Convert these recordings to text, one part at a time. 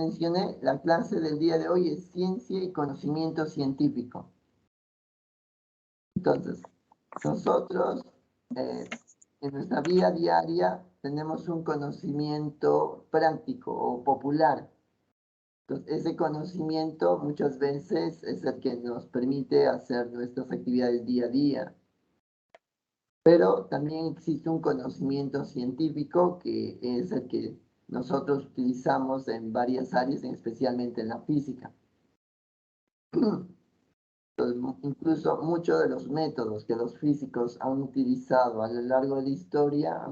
mencioné, la clase del día de hoy es ciencia y conocimiento científico. Entonces, nosotros en nuestra vida diaria tenemos un conocimiento práctico o popular. Entonces, ese conocimiento muchas veces es el que nos permite hacer nuestras actividades día a día. Pero también existe un conocimiento científico que es el que nosotros utilizamos en varias áreas, especialmente en la física. Entonces, incluso muchos de los métodos que los físicos han utilizado a lo largo de la historia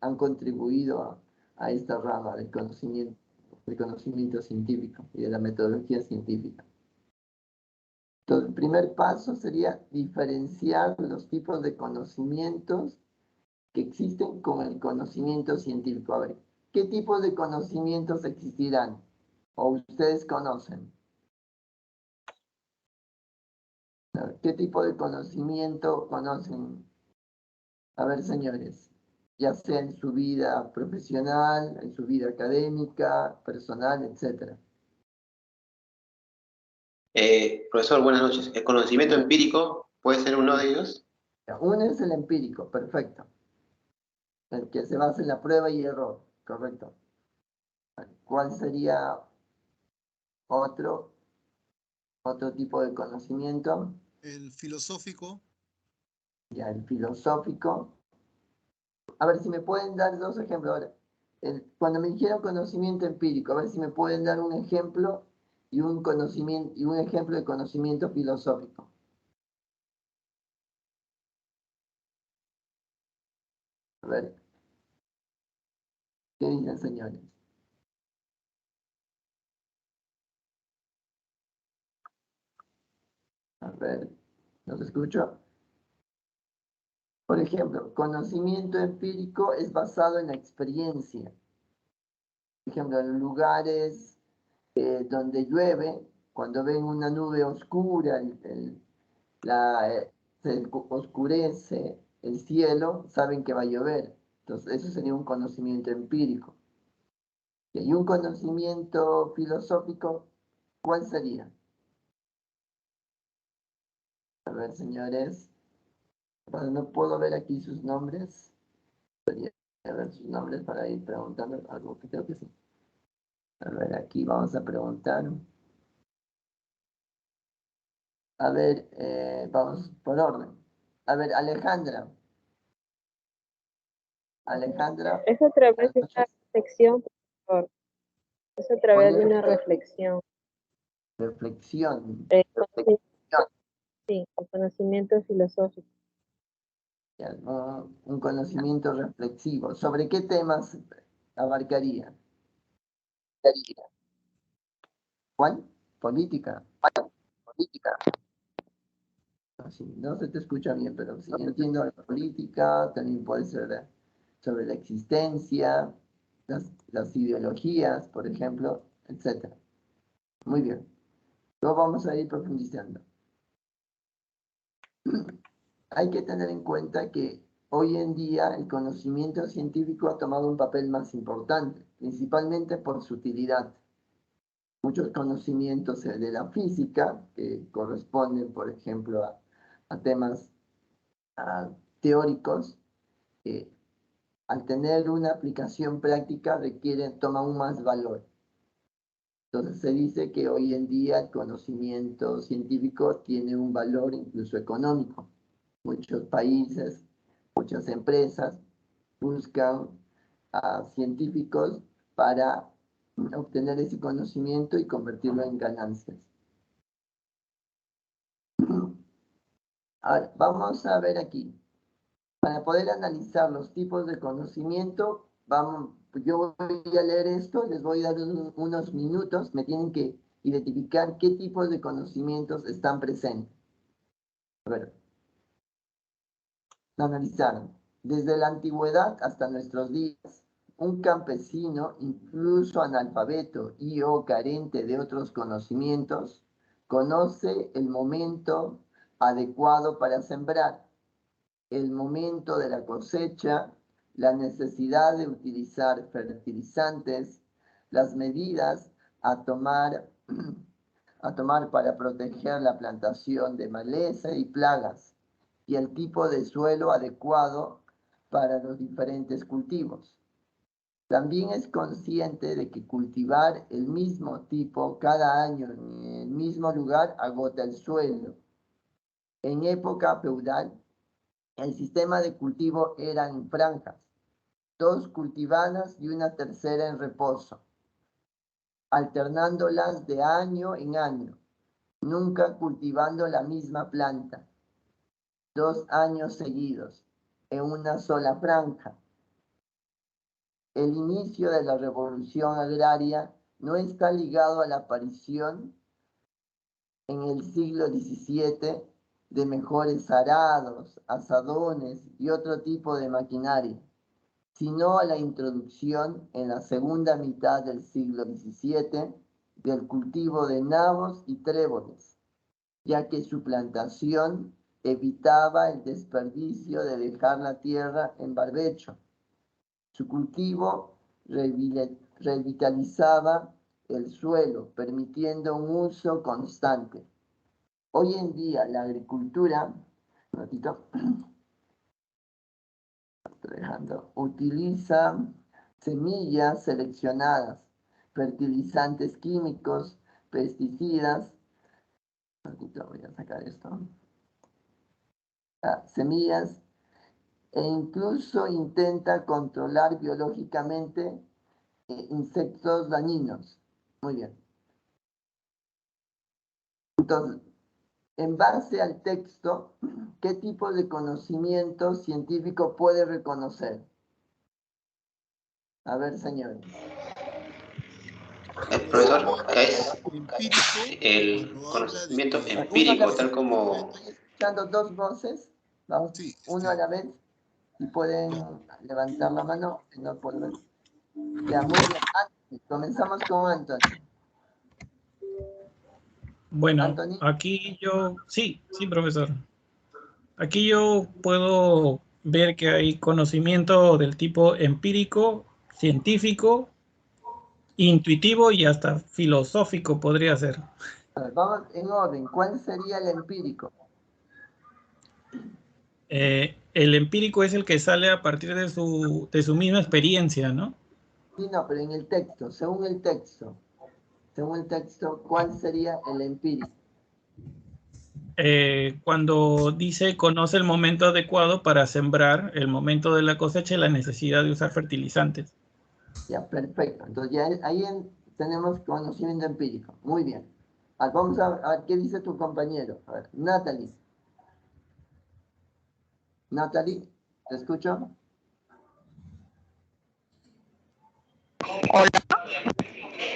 han contribuido a esta rama del conocimiento científico y de la metodología científica. Entonces, el primer paso sería diferenciar los tipos de conocimientos que existen con el conocimiento científico. A ver, ¿qué tipos de conocimientos existirán o ustedes conocen? ¿Qué tipo de conocimiento conocen? A ver, señores, ya sea en su vida profesional, en su vida académica, personal, etc. Profesor, buenas noches. ¿El conocimiento empírico puede ser uno de ellos? Uno es el empírico, perfecto. El que se basa en la prueba y error, correcto. ¿Cuál sería otro tipo de conocimiento? El filosófico. Ya, el filosófico. A ver si me pueden dar dos ejemplos. Ahora, cuando me dijeron conocimiento empírico, a ver si me pueden dar un ejemplo y un ejemplo de conocimiento filosófico. A ver, ¿qué dicen, señores? A ver, ¿los escucho? Por ejemplo, conocimiento empírico es basado en la experiencia. Por ejemplo, en lugares donde llueve, cuando ven una nube oscura, se oscurece el cielo, saben que va a llover. Entonces, eso sería un conocimiento empírico. Y un conocimiento filosófico, ¿cuál sería? A ver, señores. Bueno, no puedo ver aquí sus nombres. Debería ver sus nombres para ir preguntando algo que creo que sí. A ver, aquí vamos a preguntar. A ver, vamos por orden. A ver, Alejandra. Alejandra. Es a través de una reflexión, profesor. Es a través de una reflexión. Reflexión. Sí, el conocimiento filosófico. Ya, un conocimiento reflexivo. ¿Sobre qué temas abarcaría? ¿Cuál? Política. Política. No se te escucha bien, pero sí entiendo la política, también puede ser sobre la existencia, las ideologías, por ejemplo, etc. Muy bien. Luego vamos a ir profundizando. Hay que tener en cuenta que hoy en día el conocimiento científico ha tomado un papel más importante, principalmente por su utilidad. Muchos conocimientos de la física, que corresponden, por ejemplo, a temas teóricos, al tener una aplicación práctica toma aún más valor. Entonces se dice que hoy en día el conocimiento científico tiene un valor incluso económico. Muchos países, muchas empresas buscan a científicos para obtener ese conocimiento y convertirlo en ganancias. Ahora, vamos a ver aquí. Para poder analizar los tipos de conocimiento, yo voy a leer esto, les voy a dar unos minutos, me tienen que identificar qué tipos de conocimientos están presentes. A ver, analizar. Desde la antigüedad hasta nuestros días, un campesino, incluso analfabeto y o carente de otros conocimientos, conoce el momento adecuado para sembrar, el momento de la cosecha, la necesidad de utilizar fertilizantes, las medidas a tomar para proteger la plantación de maleza y plagas y el tipo de suelo adecuado para los diferentes cultivos. También es consciente de que cultivar el mismo tipo cada año en el mismo lugar agota el suelo. En época feudal, el sistema de cultivo era en franjas, 2 cultivadas y una tercera en reposo, alternándolas de año en año, nunca cultivando la misma planta, 2 años seguidos, en una sola franja. El inicio de la revolución agraria no está ligado a la aparición en el siglo XVII de mejores arados, azadones y otro tipo de maquinaria, sino a la introducción en la segunda mitad del siglo XVII del cultivo de nabos y tréboles, ya que su plantación evitaba el desperdicio de dejar la tierra en barbecho. Su cultivo revitalizaba el suelo, permitiendo un uso constante. Hoy en día la agricultura, utiliza semillas seleccionadas, fertilizantes químicos, pesticidas, voy a sacar esto, semillas, e incluso intenta controlar biológicamente insectos dañinos. Muy bien. Entonces, en base al texto, ¿qué tipo de conocimiento científico puede reconocer? A ver, señores. Profesor, es el conocimiento empírico, tal como... Estoy escuchando 2 voces. Vamos, uno a la vez. Si pueden levantar la mano, no puedo ver. Ya, muy bien. Anthony. Comenzamos con Anthony. Bueno, Anthony. aquí sí, profesor. Aquí yo puedo ver que hay conocimiento del tipo empírico, científico, intuitivo y hasta filosófico podría ser. A ver, vamos en orden. ¿Cuál sería el empírico? El empírico es el que sale a partir de su misma experiencia, ¿no? Sí, no, pero en el texto, según el texto, ¿cuál sería el empírico? Cuando dice conoce el momento adecuado para sembrar, el momento de la cosecha y la necesidad de usar fertilizantes. Ya, perfecto. Entonces ya ahí tenemos conocimiento empírico. Muy bien. Vamos a ver qué dice tu compañero. A ver, Natalie. Natalie, ¿te escucho? Hola.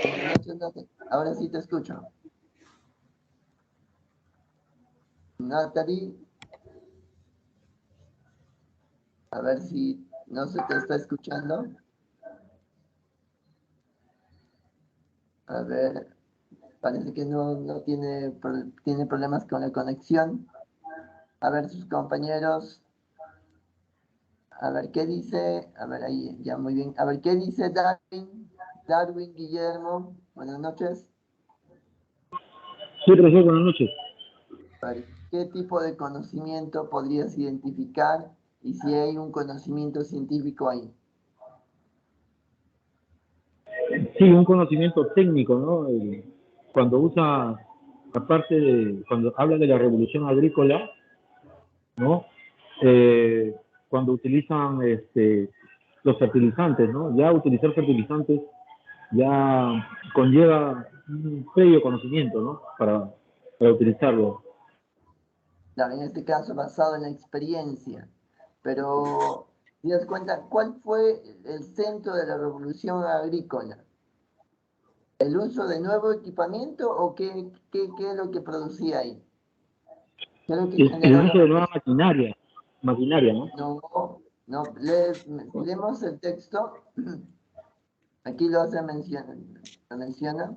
Buenas noches, Natalie. Ahora sí te escucho. Natalie. A ver si no se te está escuchando. A ver, parece que no tiene problemas con la conexión. A ver, sus compañeros. A ver, ¿qué dice? A ver, ahí, ya muy bien. A ver, ¿qué dice Darwin? Darwin Guillermo, buenas noches. Sí, profesor, buenas noches. A ver, ¿qué tipo de conocimiento podrías identificar y si hay un conocimiento científico ahí? Sí, un conocimiento técnico, ¿no? Cuando usa, cuando habla de la revolución agrícola, ¿no? Cuando utilizan los fertilizantes, ¿no? Ya utilizar fertilizantes ya conlleva un previo conocimiento, ¿no? Para utilizarlo. Claro, en este caso basado en la experiencia. Pero, ¿te das cuenta cuál fue el centro de la revolución agrícola? ¿El uso de nuevo equipamiento o qué es lo que producía ahí? ¿Qué es lo que El generó uso de nueva maquinaria, ¿no? No, leemos el texto. Aquí lo menciona.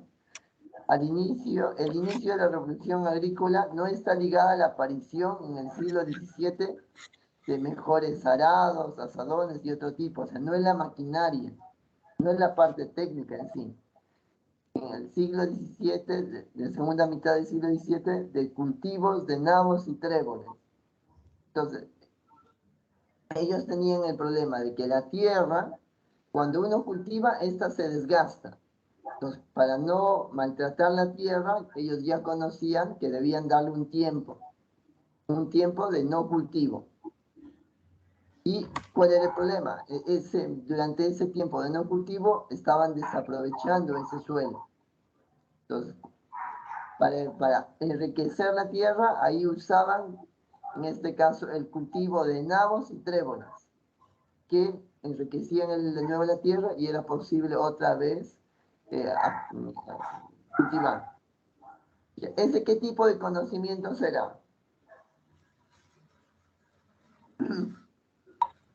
El inicio de la revolución agrícola no está ligada a la aparición en el siglo XVII de mejores arados, azadones y otro tipo. O sea, no es la maquinaria, no es la parte técnica en sí. en el siglo XVII, de segunda mitad del siglo XVII, de cultivos de nabos y tréboles. Entonces, ellos tenían el problema de que la tierra, cuando uno cultiva, esta se desgasta. Entonces, para no maltratar la tierra, ellos ya conocían que debían darle un tiempo de no cultivo. ¿Y cuál era el problema? Durante ese tiempo de no cultivo, estaban desaprovechando ese suelo. Entonces, para enriquecer la tierra, ahí usaban, en este caso, el cultivo de nabos y tréboles, que enriquecían de nuevo la tierra y era posible otra vez cultivar. ¿Ese qué tipo de conocimiento será?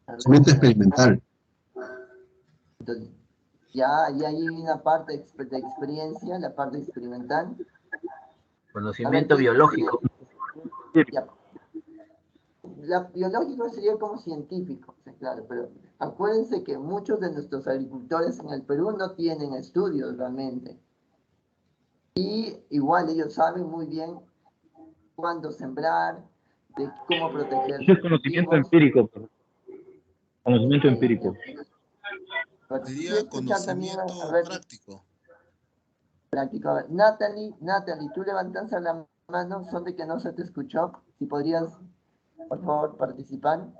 Conocimiento experimental. Entonces, ya hay una parte de experiencia, la parte experimental. Conocimiento biológico. Ya. Biológico sería como científico, sí, claro, pero acuérdense que muchos de nuestros agricultores en el Perú no tienen estudios realmente. Y igual ellos saben muy bien cuándo sembrar, de cómo proteger. Eso es conocimiento empírico. Conocimiento empírico. Sería conocimiento práctico. Práctico. A ver, Natalie, tú levantaste la mano, son de que no se te escuchó. Si podrías, por favor, participar.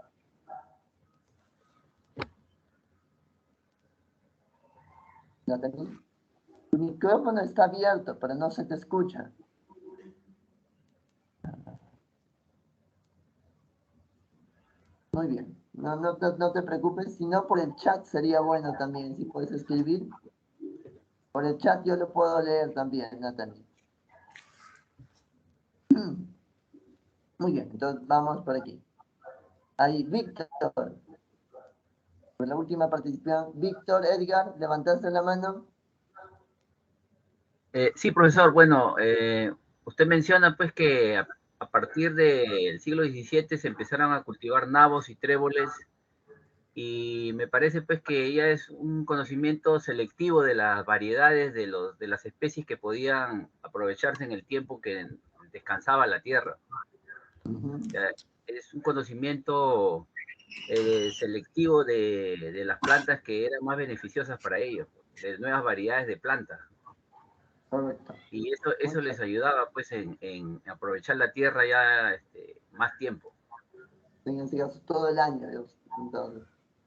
Natalie, tu micrófono está abierto, pero no se te escucha. Muy bien. No te preocupes, si no por el chat sería bueno también, si puedes escribir. Por el chat yo lo puedo leer también, Natalie. Muy bien, entonces vamos por aquí. Ahí, Víctor. Por la última participación, Víctor, Edgar, ¿levantaste la mano? Sí, profesor, bueno, usted menciona pues que a partir del siglo XVII se empezaron a cultivar nabos y tréboles, y me parece pues que ya es un conocimiento selectivo de las variedades de las especies que podían aprovecharse en el tiempo que descansaba la tierra. Es un conocimiento selectivo de las plantas que eran más beneficiosas para ellos, de nuevas variedades de plantas. Correcto. Y eso les ayudaba pues en aprovechar la tierra ya más tiempo. En este caso, todo el año. Entonces,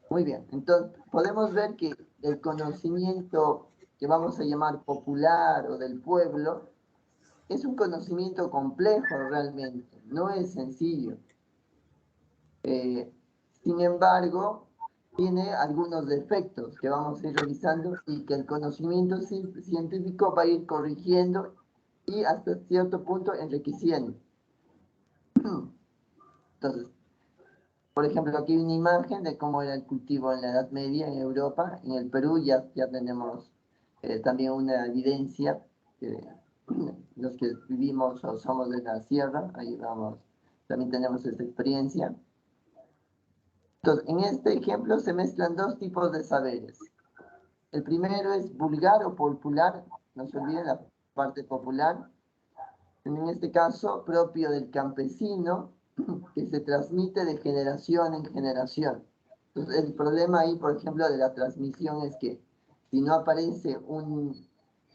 muy bien. Entonces, podemos ver que el conocimiento que vamos a llamar popular o del pueblo es un conocimiento complejo realmente, no es sencillo. Sin embargo, tiene algunos defectos que vamos a ir revisando y que el conocimiento científico va a ir corrigiendo y hasta cierto punto enriqueciendo. Entonces, por ejemplo, aquí hay una imagen de cómo era el cultivo en la Edad Media en Europa. En el Perú ya tenemos también una evidencia. Los que vivimos o somos de la sierra, ahí vamos, también tenemos esta experiencia. Entonces, en este ejemplo se mezclan dos tipos de saberes. El primero es vulgar o popular, no se olviden la parte popular. En este caso, propio del campesino, que se transmite de generación en generación. Entonces, el problema ahí, por ejemplo, de la transmisión es que si no aparece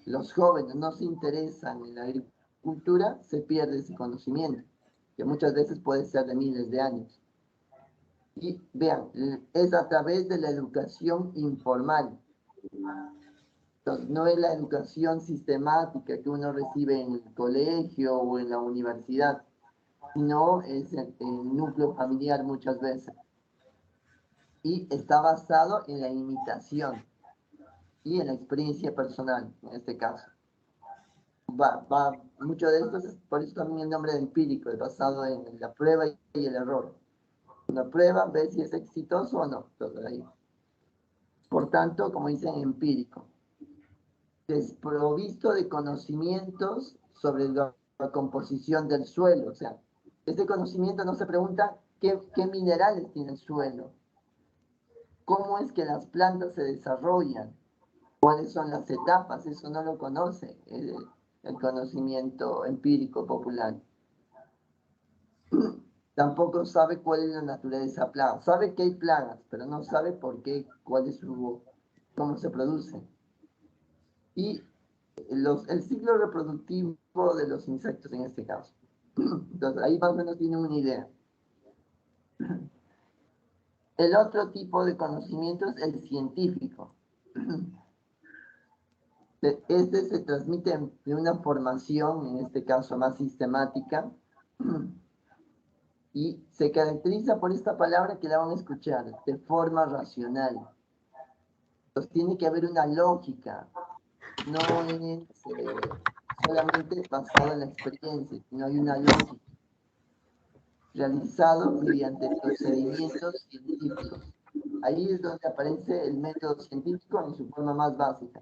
los jóvenes no se interesan en la agricultura, se pierde ese conocimiento, que muchas veces puede ser de miles de años. Y vean, es a través de la educación informal. Entonces, no es la educación sistemática que uno recibe en el colegio o en la universidad, sino es el núcleo familiar muchas veces. Y está basado en la imitación y en la experiencia personal, en este caso. Mucho de esto, por eso también el nombre de empírico, es basado en la prueba y el error. Una prueba, ve si es exitoso o no. Entonces, ahí. Por tanto, como dicen, empírico. Desprovisto de conocimientos sobre la composición del suelo. O sea, este conocimiento no se pregunta qué minerales tiene el suelo, cómo es que las plantas se desarrollan, ¿Cuáles son las etapas? Eso no lo conoce el conocimiento empírico popular. Tampoco sabe cuál es la naturaleza de plagas. Sabe que hay plagas, pero no sabe por qué, cómo se producen. Y el ciclo reproductivo de los insectos en este caso. Entonces, ahí más o menos tiene una idea. El otro tipo de conocimiento es el científico. Este se transmite de una formación, en este caso más sistemática, y se caracteriza por esta palabra que la van a escuchar, de forma racional. Entonces tiene que haber una lógica, no es solamente basado en la experiencia, sino hay una lógica, realizado mediante procedimientos científicos. Ahí es donde aparece el método científico en su forma más básica.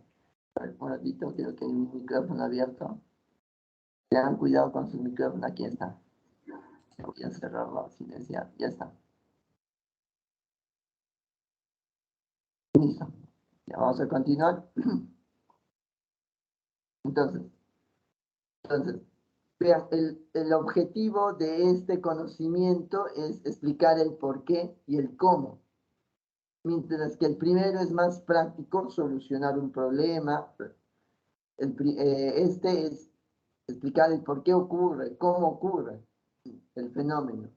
Un ratito, creo que hay un micrófono abierto. Tengan cuidado con su micrófono, aquí está. Voy a cerrarlo, silenciar, ya está. Listo. Ya vamos a continuar. Entonces, vean, el objetivo de este conocimiento es explicar el por qué y el cómo. Mientras que el primero es más práctico, solucionar un problema. Este es explicar el por qué ocurre, cómo ocurre el fenómeno.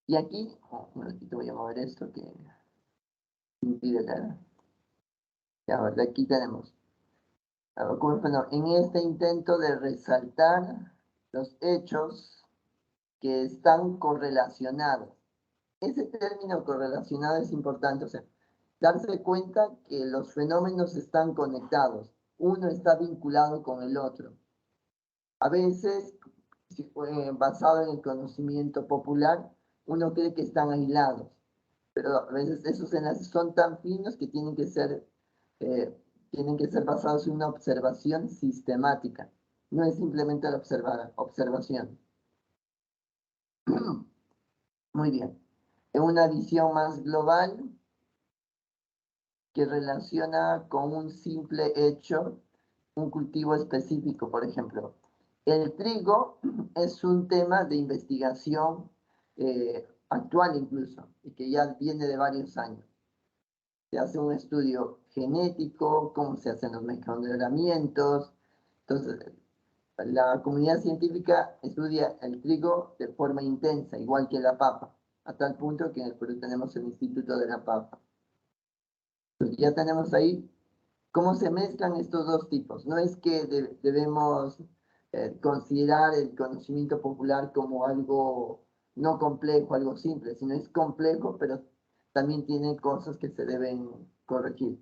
Y aquí, un ratito voy a mover esto que impide la... Ya, ahora aquí tenemos. Bueno, en este intento de resaltar los hechos que están correlacionados. Ese término correlacionado es importante, o sea, darse cuenta que los fenómenos están conectados, uno está vinculado con el otro. A veces, basado en el conocimiento popular, uno cree que están aislados, pero a veces esos enlaces son tan finos que tienen que ser basados en una observación sistemática. No es simplemente la observación. Muy bien. En una visión más global que relaciona con un simple hecho, un cultivo específico, por ejemplo. El trigo es un tema de investigación actual incluso, y que ya viene de varios años. Se hace un estudio genético, cómo se hacen los mejoramientos. Entonces, la comunidad científica estudia el trigo de forma intensa, igual que la papa, a tal punto que en el Perú tenemos el Instituto de la Papa. Entonces, ya tenemos ahí cómo se mezclan estos dos tipos. No es que debemos considerar el conocimiento popular como algo no complejo, algo simple, sino es complejo, pero también tiene cosas que se deben corregir.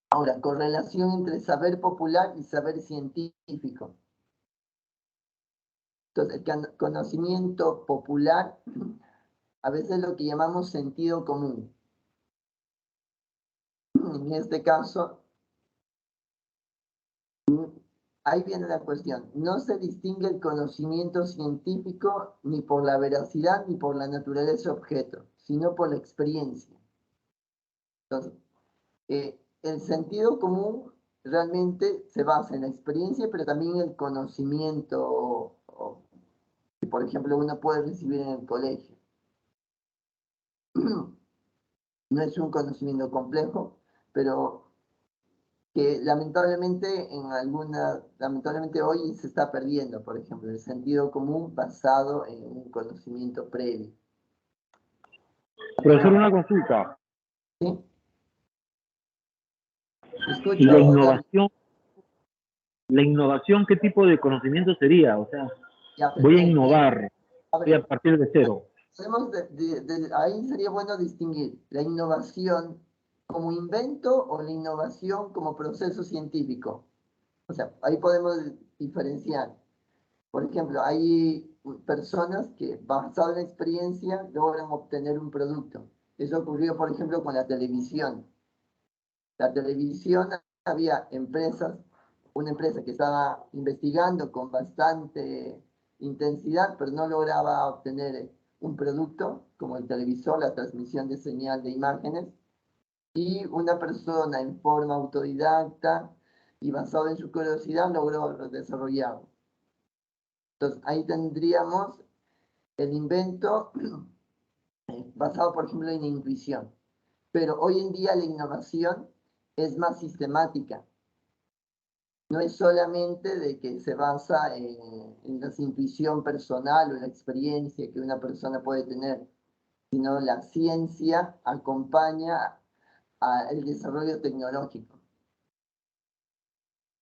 Ahora, correlación entre saber popular y saber científico. Entonces, el conocimiento popular a veces es lo que llamamos sentido común. En este caso, ahí viene la cuestión. No se distingue el conocimiento científico ni por la veracidad ni por la naturaleza objeto, sino por la experiencia. Entonces, el sentido común realmente se basa en la experiencia, pero también en el conocimiento que, por ejemplo, uno puede recibir en el colegio. No es un conocimiento complejo, pero que lamentablemente lamentablemente hoy se está perdiendo, por ejemplo, el sentido común basado en un conocimiento previo. Profesor, una consulta. ¿Sí? ¿Y la innovación, qué tipo de conocimiento sería? O sea, ya, voy a innovar, voy a partir de cero. Ahí sería bueno distinguir la innovación como invento o la innovación como proceso científico. O sea, ahí podemos diferenciar. Por ejemplo, hay personas que, basado en la experiencia, logran obtener un producto. Eso ocurrió, por ejemplo, con la televisión. La televisión, había una empresa que estaba investigando con bastante intensidad, pero no lograba obtener un producto, como el televisor, la transmisión de señal de imágenes, y una persona en forma autodidacta y basado en su curiosidad logró desarrollarlo. Entonces, ahí tendríamos el invento basado, por ejemplo, en la intuición. Pero hoy en día la innovación es más sistemática. No es solamente de que se basa en la intuición personal o en la experiencia que una persona puede tener, sino la ciencia acompaña al desarrollo tecnológico.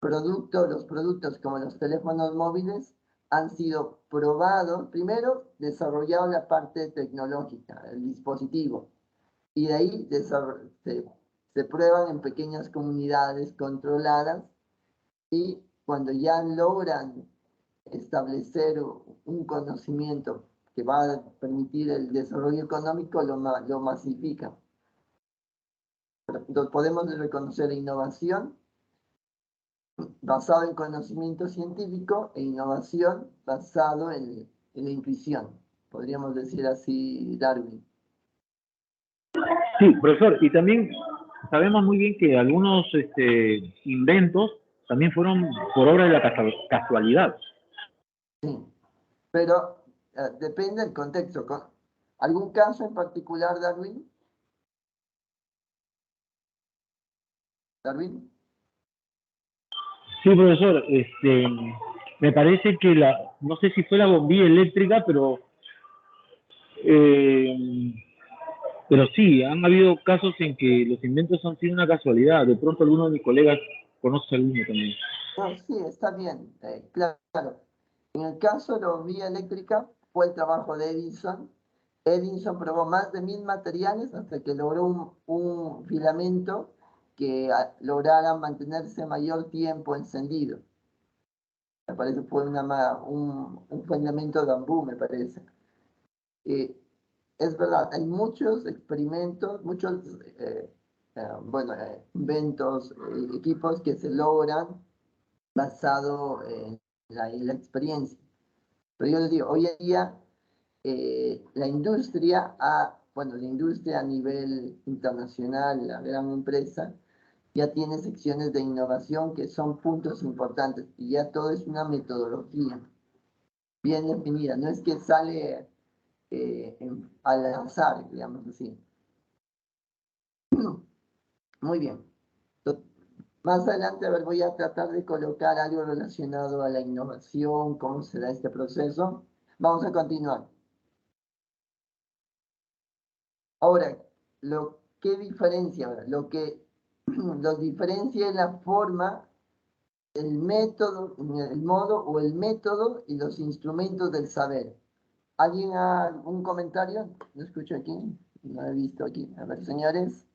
Los productos como los teléfonos móviles han sido probados, primero desarrollaron la parte tecnológica, el dispositivo, y de ahí se prueban en pequeñas comunidades controladas, y cuando ya logran establecer un conocimiento que va a permitir el desarrollo económico, lo masifican. Podemos reconocer innovación basado en conocimiento científico e innovación basado en la intuición. Podríamos decir así, Darwin. Sí, profesor, y también sabemos muy bien que algunos inventos también fueron por obra de la casualidad. Sí, pero depende del contexto. ¿Algún caso en particular, Darwin? ¿Darwin? Sí, profesor, me parece que no sé si fue la bombilla eléctrica, pero sí, han habido casos en que los inventos han sido una casualidad. De pronto alguno de mis colegas conoce alguno también. No, sí, está bien, claro. En el caso de la bombilla eléctrica fue el trabajo de Edison. Edison probó más de 1000 materiales hasta que logró un filamento que lograra mantenerse mayor tiempo encendido. Me parece que fue un filamento de bambú, me parece. Es verdad, hay muchos experimentos, muchos inventos, equipos que se logran basado en la experiencia. Pero yo les digo, hoy en día la industria a nivel internacional, la gran empresa, ya tiene secciones de innovación que son puntos importantes y ya todo es una metodología bien definida. No es que sale al azar, digamos así. Muy bien. Más adelante, a ver, voy a tratar de colocar algo relacionado a la innovación, cómo se da este proceso. Vamos a continuar. Ahora, ¿qué diferencia? Lo que los diferencia es la forma, el método, el modo o el método y los instrumentos del saber. ¿Alguien ha algún comentario? No escucho aquí, no he visto aquí. A ver, señores.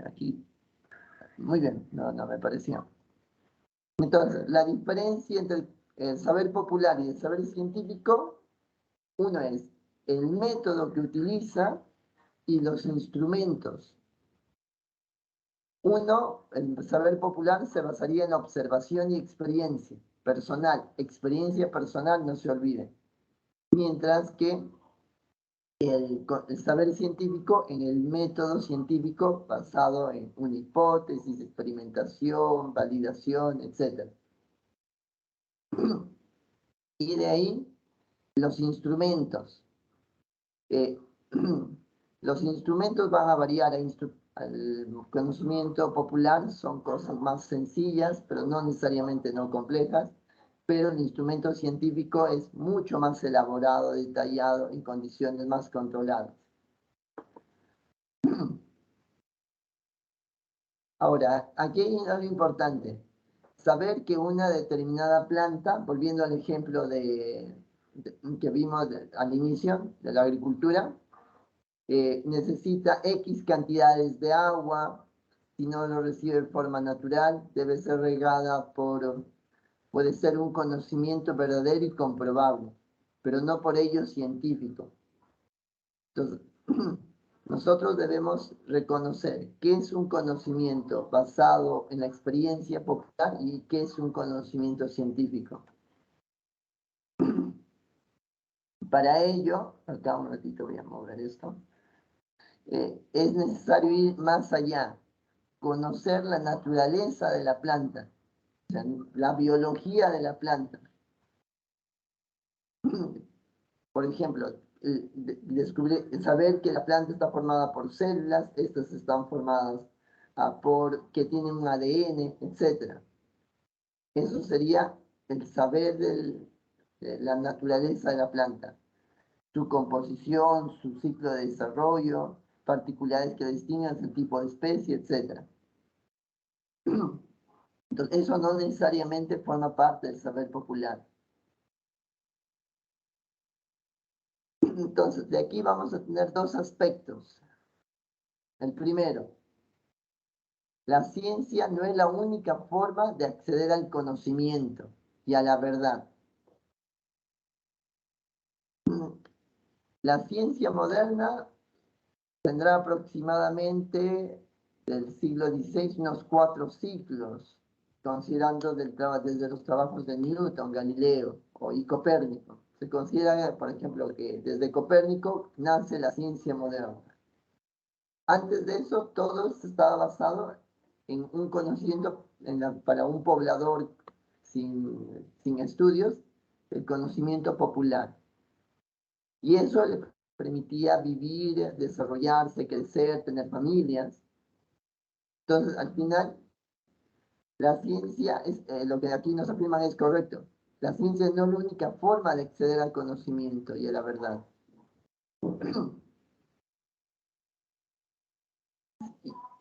Aquí. Muy bien, no me pareció. Entonces, la diferencia entre el saber popular y el saber científico, uno es el método que utiliza y los instrumentos. Uno, el saber popular se basaría en observación y experiencia personal. Experiencia personal, no se olvide. Mientras que el saber científico en el método científico basado en una hipótesis, experimentación, validación, etc. Y de ahí los instrumentos. Los instrumentos van a variar al conocimiento popular, son cosas más sencillas, pero no necesariamente no complejas, pero el instrumento científico es mucho más elaborado, detallado, en condiciones más controladas. Ahora, aquí hay algo importante. Saber que una determinada planta, volviendo al ejemplo que vimos al inicio de la agricultura, necesita X cantidades de agua, si no lo recibe de forma natural, debe ser regada puede ser un conocimiento verdadero y comprobable, pero no por ello científico. Entonces, nosotros debemos reconocer qué es un conocimiento basado en la experiencia popular y qué es un conocimiento científico. para ello, acá un ratito voy a mover esto, es necesario ir más allá, conocer la naturaleza de la planta, o sea, la biología de la planta. Por ejemplo, saber que la planta está formada por células, estas están formadas que tienen un ADN, etc. Eso sería el saber de la naturaleza de la planta, su composición, su ciclo de desarrollo, particularidades que distinguen el tipo de especie, etc. Entonces, eso no necesariamente forma parte del saber popular. Entonces, de aquí vamos a tener dos aspectos. El primero, la ciencia no es la única forma de acceder al conocimiento y a la verdad. La ciencia moderna tendrá aproximadamente del siglo XVI unos 4 siglos, considerando desde los trabajos de Newton, Galileo y Copérnico. Se considera, por ejemplo, que desde Copérnico nace la ciencia moderna. Antes de eso, todo estaba basado en un conocimiento para un poblador sin estudios, el conocimiento popular. Y eso le permitía vivir, desarrollarse, crecer, tener familias. Entonces, al final, la ciencia, lo que aquí nos afirman es correcto. La ciencia no es la única forma de acceder al conocimiento y a la verdad.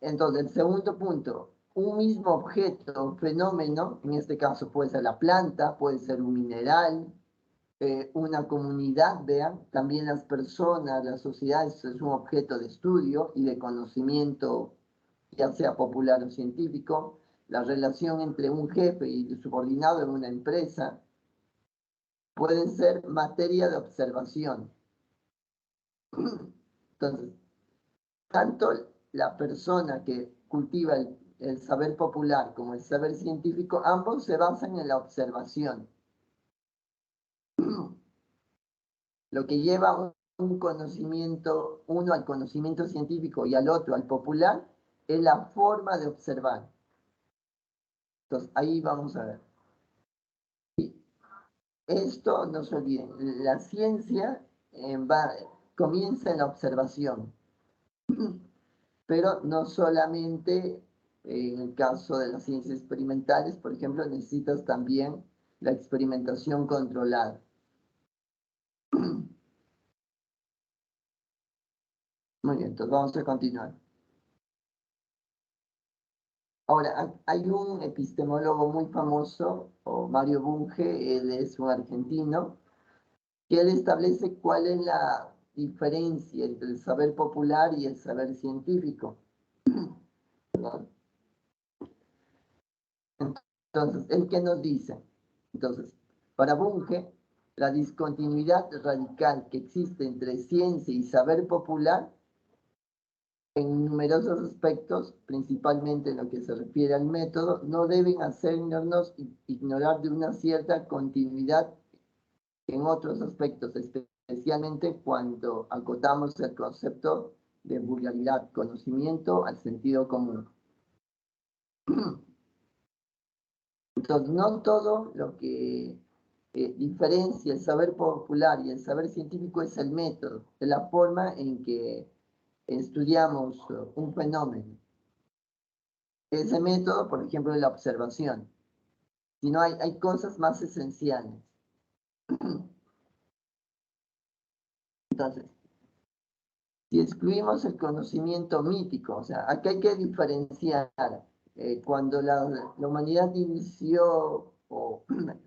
Entonces, el segundo punto, un mismo objeto, fenómeno, en este caso puede ser la planta, puede ser un mineral, una comunidad, vean, también las personas, las sociedades es un objeto de estudio y de conocimiento, ya sea popular o científico, la relación entre un jefe y su subordinado en una empresa, pueden ser materia de observación. Entonces, tanto la persona que cultiva el saber popular como el saber científico, ambos se basan en la observación. Lo que lleva un conocimiento, uno al conocimiento científico y al otro al popular, es la forma de observar. Entonces, ahí vamos a ver. Esto, no se olviden, la ciencia comienza en la observación, pero no solamente en el caso de las ciencias experimentales, por ejemplo, necesitas también la experimentación controlada. Muy bien, entonces vamos a continuar. Ahora, hay un epistemólogo muy famoso, Mario Bunge, él es un argentino, que él establece cuál es la diferencia entre el saber popular y el saber científico. Entonces, ¿el qué nos dice? Entonces, para Bunge, la discontinuidad radical que existe entre ciencia y saber popular en numerosos aspectos, principalmente en lo que se refiere al método, no deben hacernos ignorar de una cierta continuidad en otros aspectos, especialmente cuando acotamos el concepto de vulgaridad, conocimiento al sentido común. Entonces, no todo lo que diferencia el saber popular y el saber científico es el método, es la forma en que estudiamos un fenómeno. Ese método, por ejemplo, es la observación. Sino hay cosas más esenciales. Entonces, si excluimos el conocimiento mítico, o sea, aquí hay que diferenciar cuando la humanidad inició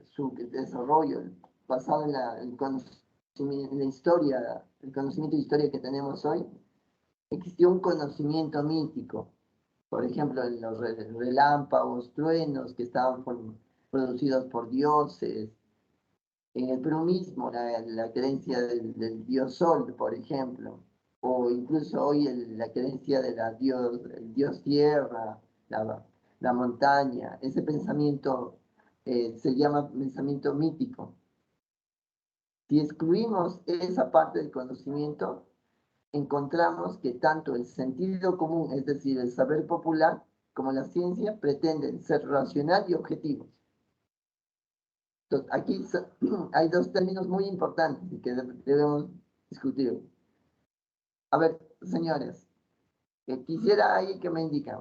su desarrollo basado en la historia, el conocimiento de historia que tenemos hoy, existió un conocimiento mítico. Por ejemplo, en los relámpagos, truenos que estaban producidos por dioses. En el Perú mismo, la creencia del dios Sol, por ejemplo, o incluso hoy la creencia del dios Tierra, la montaña, ese pensamiento se llama pensamiento mítico. Si excluimos esa parte del conocimiento, encontramos que tanto el sentido común, es decir, el saber popular, como la ciencia pretenden ser racional y objetivos. Entonces, aquí hay dos términos muy importantes y que debemos discutir. A ver, señores, quisiera ahí que me indican,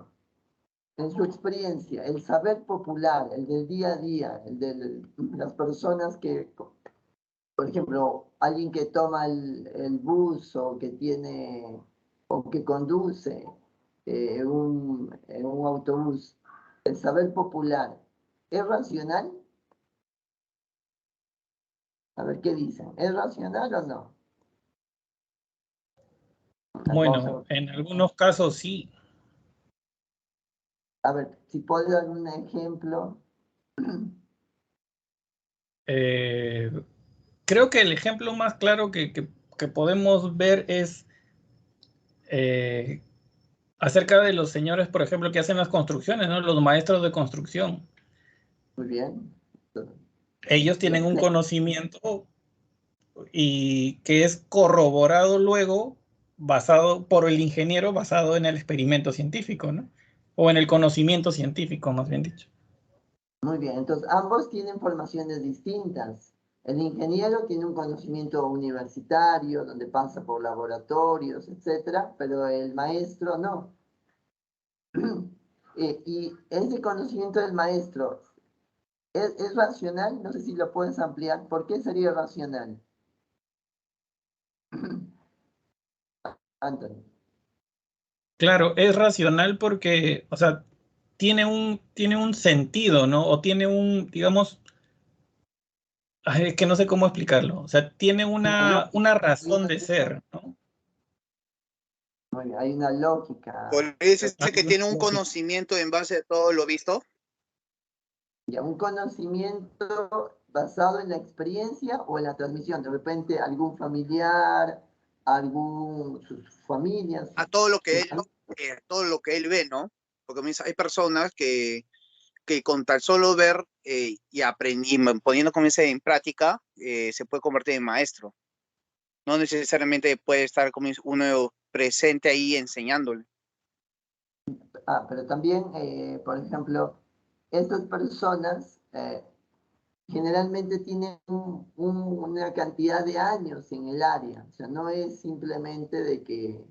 en su experiencia, el saber popular, el del día a día, el de las personas que, por ejemplo, alguien que toma el bus o que tiene, o que conduce un autobús, el saber popular, ¿es racional? A ver qué dicen, ¿es racional o no? Bueno, en algunos casos sí. A ver, si puedo dar un ejemplo. Creo que el ejemplo más claro que podemos ver es acerca de los señores, por ejemplo, que hacen las construcciones, ¿no? Los maestros de construcción. Muy bien. Ellos tienen un conocimiento y que es corroborado luego basado por el ingeniero, basado en el experimento científico, ¿no? O en el conocimiento científico, más bien dicho. Muy bien, entonces ambos tienen formaciones distintas. El ingeniero tiene un conocimiento universitario, donde pasa por laboratorios, etcétera, pero el maestro no. Y ese conocimiento del maestro, ¿es racional? No sé si lo puedes ampliar. ¿Por qué sería racional? Anthony. Claro, es racional porque, o sea, tiene un sentido, ¿no? O tiene un, digamos, es que no sé cómo explicarlo. O sea, tiene una razón de ser, ¿no? Muy bien, hay una lógica. Por eso es que tiene un conocimiento en base a todo lo visto. Ya, un conocimiento basado en la experiencia o en la transmisión. De repente, algún familiar, sus familias. A todo lo que él ve, ¿no? Porque hay personas que con tal solo ver y aprender, poniendo comienzo en práctica, se puede convertir en maestro. No necesariamente puede estar como uno presente ahí enseñándole. Pero también, por ejemplo, estas personas generalmente tienen una cantidad de años en el área. O sea, no es simplemente de que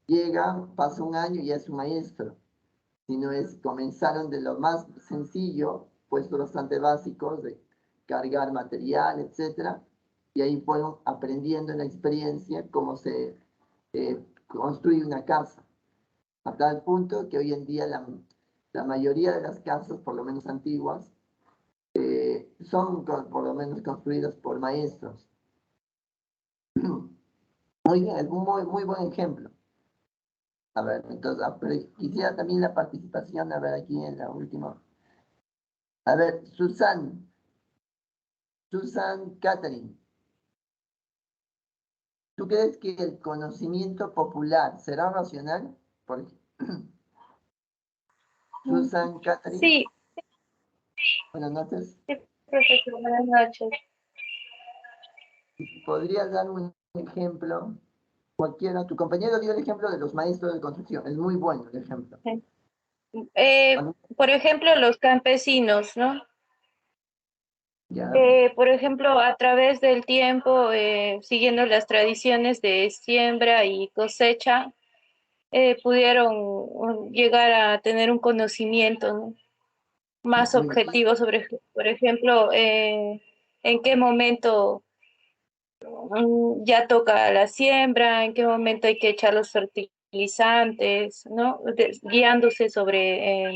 llegan, pasa un año y ya es un maestro, sino comenzaron de lo más sencillo, puestos bastante básicos, de cargar material, etcétera, y ahí fueron aprendiendo en la experiencia cómo se construye una casa, a tal punto que hoy en día la mayoría de las casas, por lo menos antiguas, son por lo menos construidas por maestros. Muy bien, es un muy buen ejemplo. A ver, entonces, pero quisiera también la participación, a ver, aquí en la última. A ver, Susan Catherine, ¿tú crees que el conocimiento popular será racional? Susan Catherine. Sí. Buenas noches. Sí, profesor, buenas noches. ¿Podrías dar un ejemplo? Cualquiera, tu compañero dio el ejemplo de los maestros de construcción, es muy bueno el ejemplo. Sí. Por ejemplo, los campesinos, ¿no? Por ejemplo, a través del tiempo, siguiendo las tradiciones de siembra y cosecha, pudieron llegar a tener un conocimiento, ¿no?, más objetivo sobre, por ejemplo, en qué momento ya toca la siembra, en qué momento hay que echar los fertilizantes, ¿no? Guiándose sobre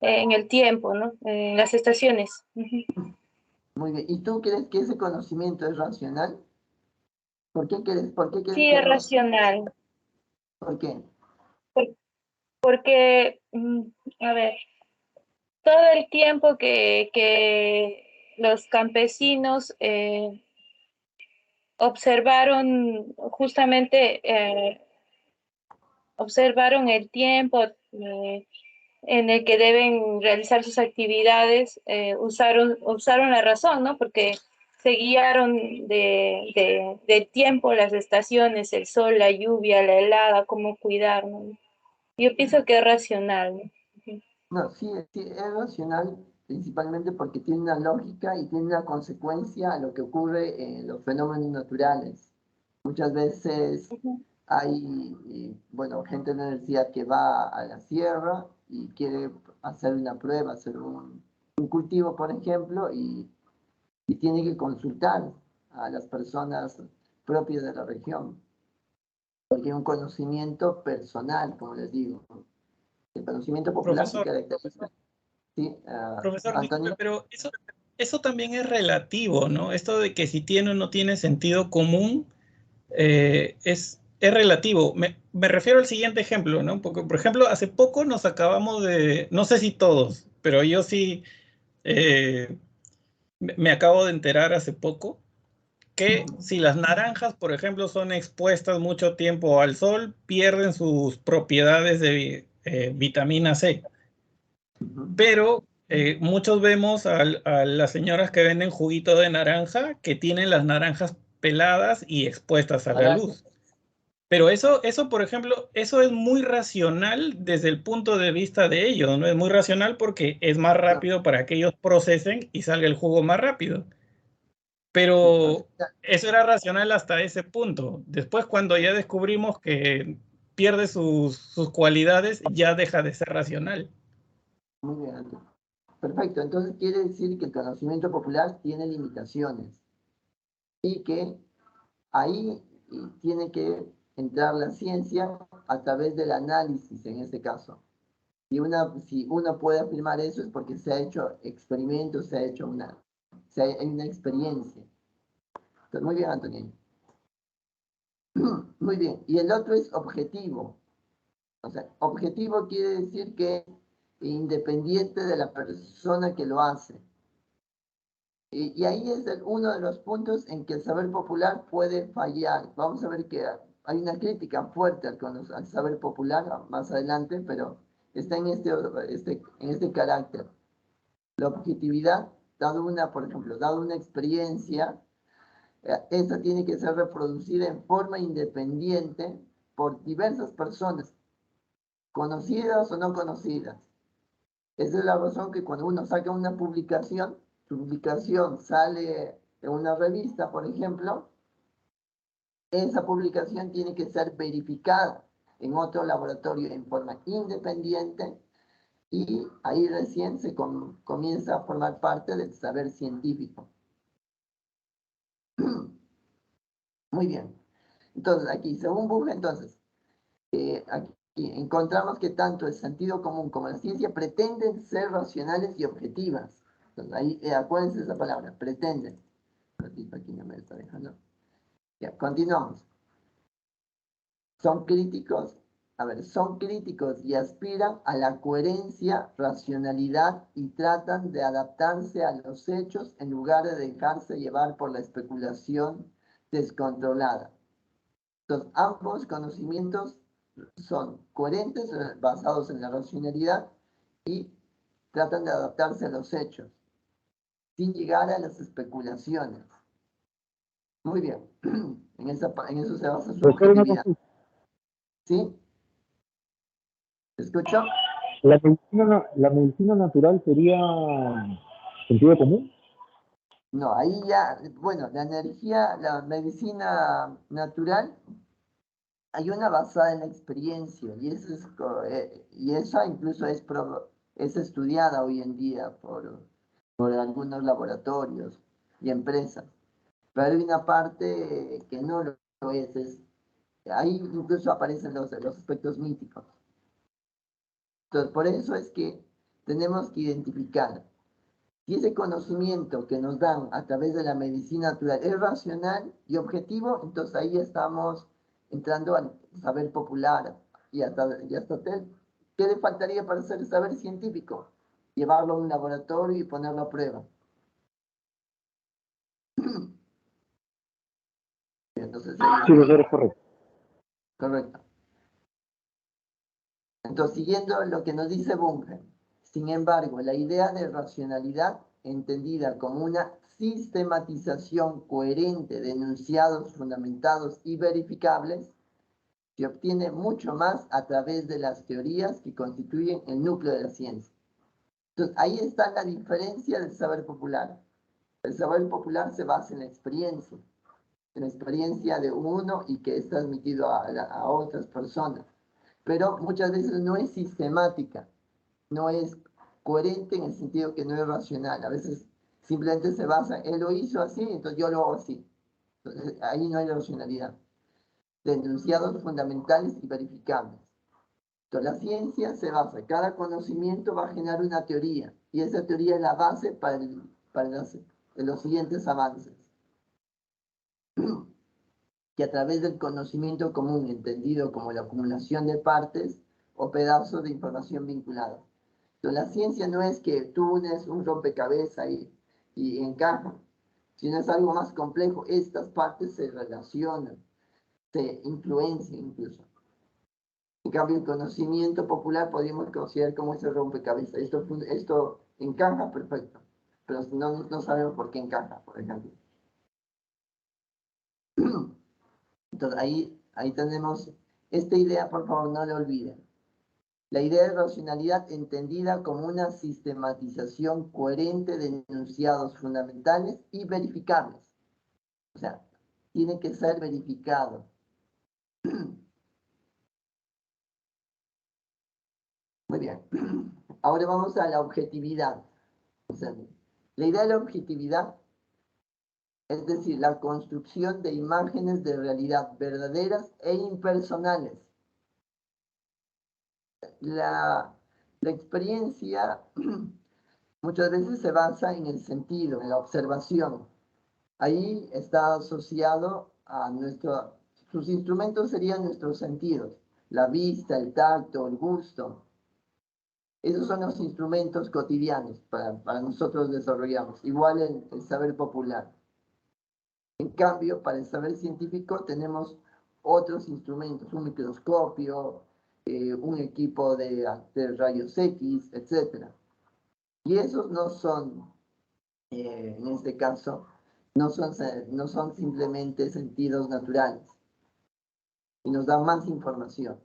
en el tiempo, ¿no? En las estaciones. Muy bien. ¿Y tú crees que ese conocimiento es racional? ¿Por qué crees Sí, que es racional. ¿Por qué? Porque, a ver, todo el tiempo que los campesinos observaron justamente, observaron el tiempo en el que deben realizar sus actividades, usaron la razón, ¿no? Porque se guiaron del tiempo, las estaciones, el sol, la lluvia, la helada, cómo cuidar, ¿no? Yo pienso que es racional, ¿no? No, sí, es racional principalmente porque tiene una lógica y tiene una consecuencia a lo que ocurre en los fenómenos naturales. Muchas veces hay, bueno, gente en la universidad que va a la sierra y quiere hacer una prueba, hacer un cultivo, por ejemplo, y tiene que consultar a las personas propias de la región, porque hay un conocimiento personal, como les digo. El conocimiento popular se Profesor, caracteriza. Sí, profesor, disculpe, Antonio. pero eso también es relativo, ¿no? Esto de que si tiene o no tiene sentido común es relativo. Me refiero al siguiente ejemplo, ¿no? Porque, por ejemplo, hace poco nos acabamos de, no sé si todos, pero yo sí me acabo de enterar hace poco que si las naranjas, por ejemplo, son expuestas mucho tiempo al sol, pierden sus propiedades de vitamina C. Pero muchos vemos a las señoras que venden juguito de naranja que tienen las naranjas peladas y expuestas a la luz. Pero eso, por ejemplo, eso es muy racional desde el punto de vista de ellos, ¿no? Es muy racional porque es más rápido para que ellos procesen y salga el jugo más rápido. Pero eso era racional hasta ese punto. Después, cuando ya descubrimos que pierde sus cualidades, ya deja de ser racional. Muy bien. Perfecto. Entonces quiere decir que el conocimiento popular tiene limitaciones y que ahí tiene que entrar la ciencia a través del análisis en este caso. Si uno puede afirmar eso es porque se ha hecho experimentos, hay una experiencia. Entonces, muy bien, Antonio. Muy bien. Y el otro es objetivo. O sea, objetivo quiere decir que independiente de la persona que lo hace. Y ahí es uno de los puntos en que el saber popular puede fallar. Vamos a ver que hay una crítica fuerte al saber popular más adelante, pero está en este carácter. La objetividad, por ejemplo, dado una experiencia, esta tiene que ser reproducida en forma independiente por diversas personas, conocidas o no conocidas. Esa es la razón que cuando uno saca una publicación, su publicación sale en una revista, por ejemplo, esa publicación tiene que ser verificada en otro laboratorio en forma independiente y ahí recién se comienza a formar parte del saber científico. Muy bien. Entonces, aquí, según Bunge, aquí encontramos que tanto el sentido común como la ciencia pretenden ser racionales y objetivas. Entonces, ahí, acuérdense esa palabra, pretenden. Aquí no me está dejando. Ya, continuamos. Son críticos y aspiran a la coherencia, racionalidad y tratan de adaptarse a los hechos en lugar de dejarse llevar por la especulación descontrolada. Entonces, ambos conocimientos son coherentes, basados en la racionalidad y tratan de adaptarse a los hechos, sin llegar a las especulaciones. Muy bien, en eso se basa su objetividad. ¿Sí? ¿Te escucho? ¿La medicina natural sería sentido común? No, ahí ya, bueno, la medicina natural, hay una basada en la experiencia y esa incluso es estudiada hoy en día por algunos laboratorios y empresas. Pero hay una parte que no lo es. Ahí incluso aparecen los aspectos míticos. Entonces, por eso es que tenemos que identificar si ese conocimiento que nos dan a través de la medicina natural es racional y objetivo, entonces ahí estamos entrando al saber popular y hasta ¿qué le faltaría para hacer el saber científico? Llevarlo a un laboratorio y ponerlo a prueba. Entonces, sí, es correcto. Correcto. Entonces, siguiendo lo que nos dice Bunge, sin embargo, la idea de racionalidad, entendida como una sistematización coherente de enunciados fundamentados y verificables se obtiene mucho más a través de las teorías que constituyen el núcleo de la ciencia. Entonces, ahí está la diferencia del saber popular. El saber popular se basa en la experiencia de uno y que es transmitido a otras personas. Pero muchas veces no es sistemática, no es coherente en el sentido que no es racional. A veces simplemente se basa, él lo hizo así, entonces yo lo hago así. Entonces, ahí no hay racionalidad. De enunciados fundamentales y verificables. Entonces, la ciencia se basa, cada conocimiento va a generar una teoría, y esa teoría es la base para los siguientes avances. Que a través del conocimiento común, entendido como la acumulación de partes o pedazos de información vinculada. Entonces, la ciencia no es que tú unes un rompecabezas y encaja, sino es algo más complejo. Estas partes se relacionan, se influencian incluso. En cambio, el conocimiento popular podríamos considerar como ese rompecabezas. Esto encaja perfecto, pero no sabemos por qué encaja, por ejemplo. Entonces, ahí tenemos esta idea, por favor, no la olviden. La idea de racionalidad entendida como una sistematización coherente de enunciados fundamentales y verificables. O sea, tiene que ser verificado. Muy bien. Ahora vamos a la objetividad. O sea, la idea de la objetividad, es decir, la construcción de imágenes de realidad verdaderas e impersonales. La experiencia muchas veces se basa en el sentido, en la observación. Ahí está asociado a sus instrumentos serían nuestros sentidos, la vista, el tacto, el gusto. Esos son los instrumentos cotidianos para nosotros desarrollamos, igual el saber popular. En cambio, para el saber científico tenemos otros instrumentos, un microscopio, un equipo de rayos X, etc. Y esos no son, en este caso, no son simplemente sentidos naturales. Y nos dan más información.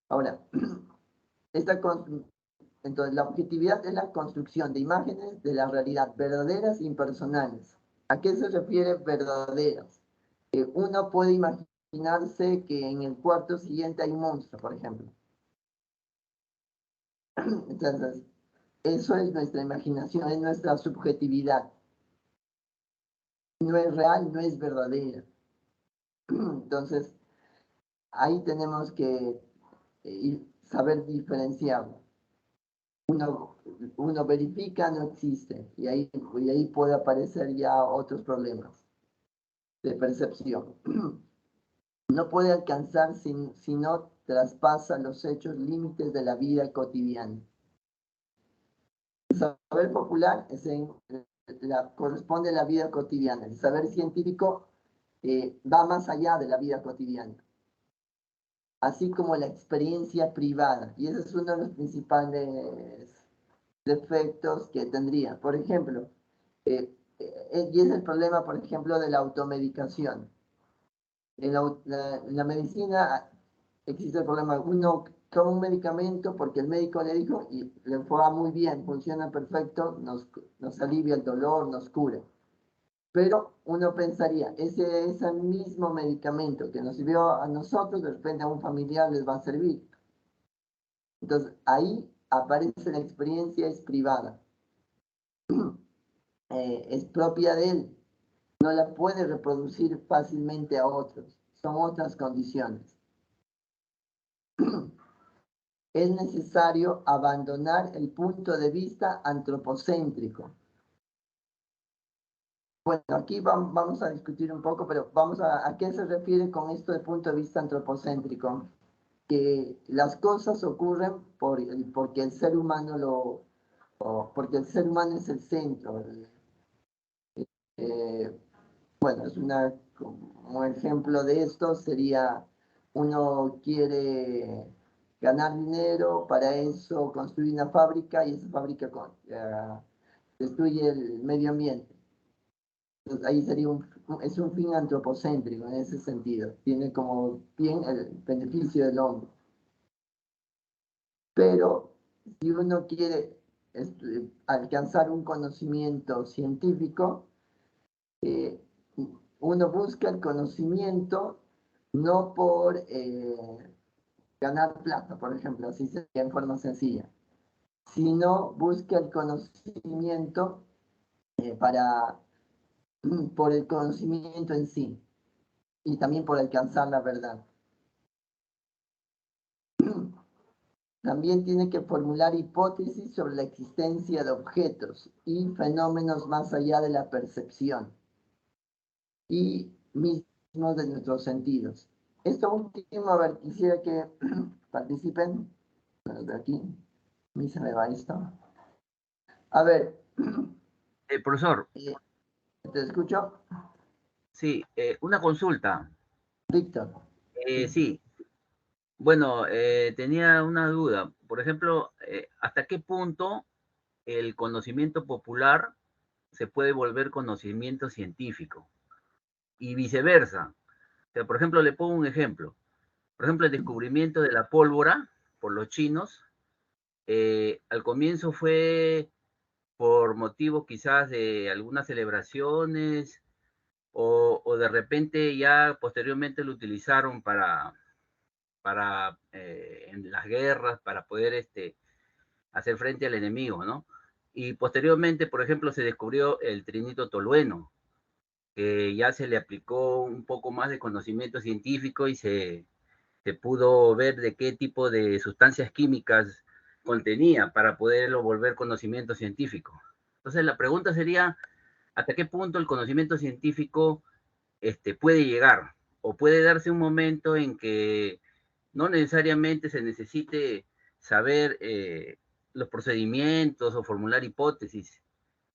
Ahora, entonces la objetividad es la construcción de imágenes de la realidad verdaderas e impersonales. ¿A qué se refiere verdaderas? Uno puede imaginarse que en el cuarto siguiente hay un monstruo, por ejemplo. Entonces, eso es nuestra imaginación, es nuestra subjetividad. No es real, no es verdadera. Entonces, ahí tenemos que saber diferenciarlo. Uno verifica, no existe, y ahí puede aparecer ya otros problemas de percepción. No puede alcanzar si no traspasa los hechos límites de la vida cotidiana. El saber popular corresponde a la vida cotidiana. El saber científico va más allá de la vida cotidiana, así como la experiencia privada. Y ese es uno de los principales defectos que tendría. Por ejemplo, y es el problema, por ejemplo, de la automedicación. En la medicina existe el problema, uno toma un medicamento porque el médico le dijo y le fue muy bien, funciona perfecto, nos alivia el dolor, nos cura. Pero uno pensaría, ese mismo medicamento que nos sirvió a nosotros, de repente a un familiar les va a servir. Entonces, ahí aparece la experiencia, es privada. Es propia de él. No la puede reproducir fácilmente a otros. Son otras condiciones. Es necesario abandonar el punto de vista antropocéntrico. Bueno, aquí vamos a discutir un poco, pero vamos a qué se refiere con esto de punto de vista antropocéntrico. Que las cosas ocurren porque el ser humano porque el ser humano es el centro. Bueno, como ejemplo de esto sería, uno quiere ganar dinero, para eso construir una fábrica y esa fábrica destruye el medio ambiente. Entonces, ahí sería es un fin antropocéntrico en ese sentido. Tiene como bien el beneficio del hombre. Pero si uno quiere alcanzar un conocimiento científico, uno busca el conocimiento no por ganar plata, por ejemplo, así sería en forma sencilla, sino busca el conocimiento por el conocimiento en sí y también por alcanzar la verdad. También tiene que formular hipótesis sobre la existencia de objetos y fenómenos más allá de la percepción y mismos de nuestros sentidos. Esto último, a ver, quisiera que participen. De aquí, a mí se me va esto. A ver. Profesor. ¿Te escucho? Sí, una consulta. Víctor. Sí. Bueno, tenía una duda. Por ejemplo, ¿hasta qué punto el conocimiento popular se puede volver conocimiento científico? Y viceversa. O sea, por ejemplo, le pongo un ejemplo. Por ejemplo, el descubrimiento de la pólvora por los chinos, al comienzo fue por motivos quizás de algunas celebraciones, o de repente ya posteriormente lo utilizaron para en las guerras, para poder hacer frente al enemigo, ¿no? Y posteriormente, por ejemplo, se descubrió el trinito tolueno, que ya se le aplicó un poco más de conocimiento científico y se pudo ver de qué tipo de sustancias químicas contenía para poderlo volver conocimiento científico. Entonces la pregunta sería, ¿hasta qué punto el conocimiento científico puede llegar? ¿O puede darse un momento en que no necesariamente se necesite saber los procedimientos o formular hipótesis,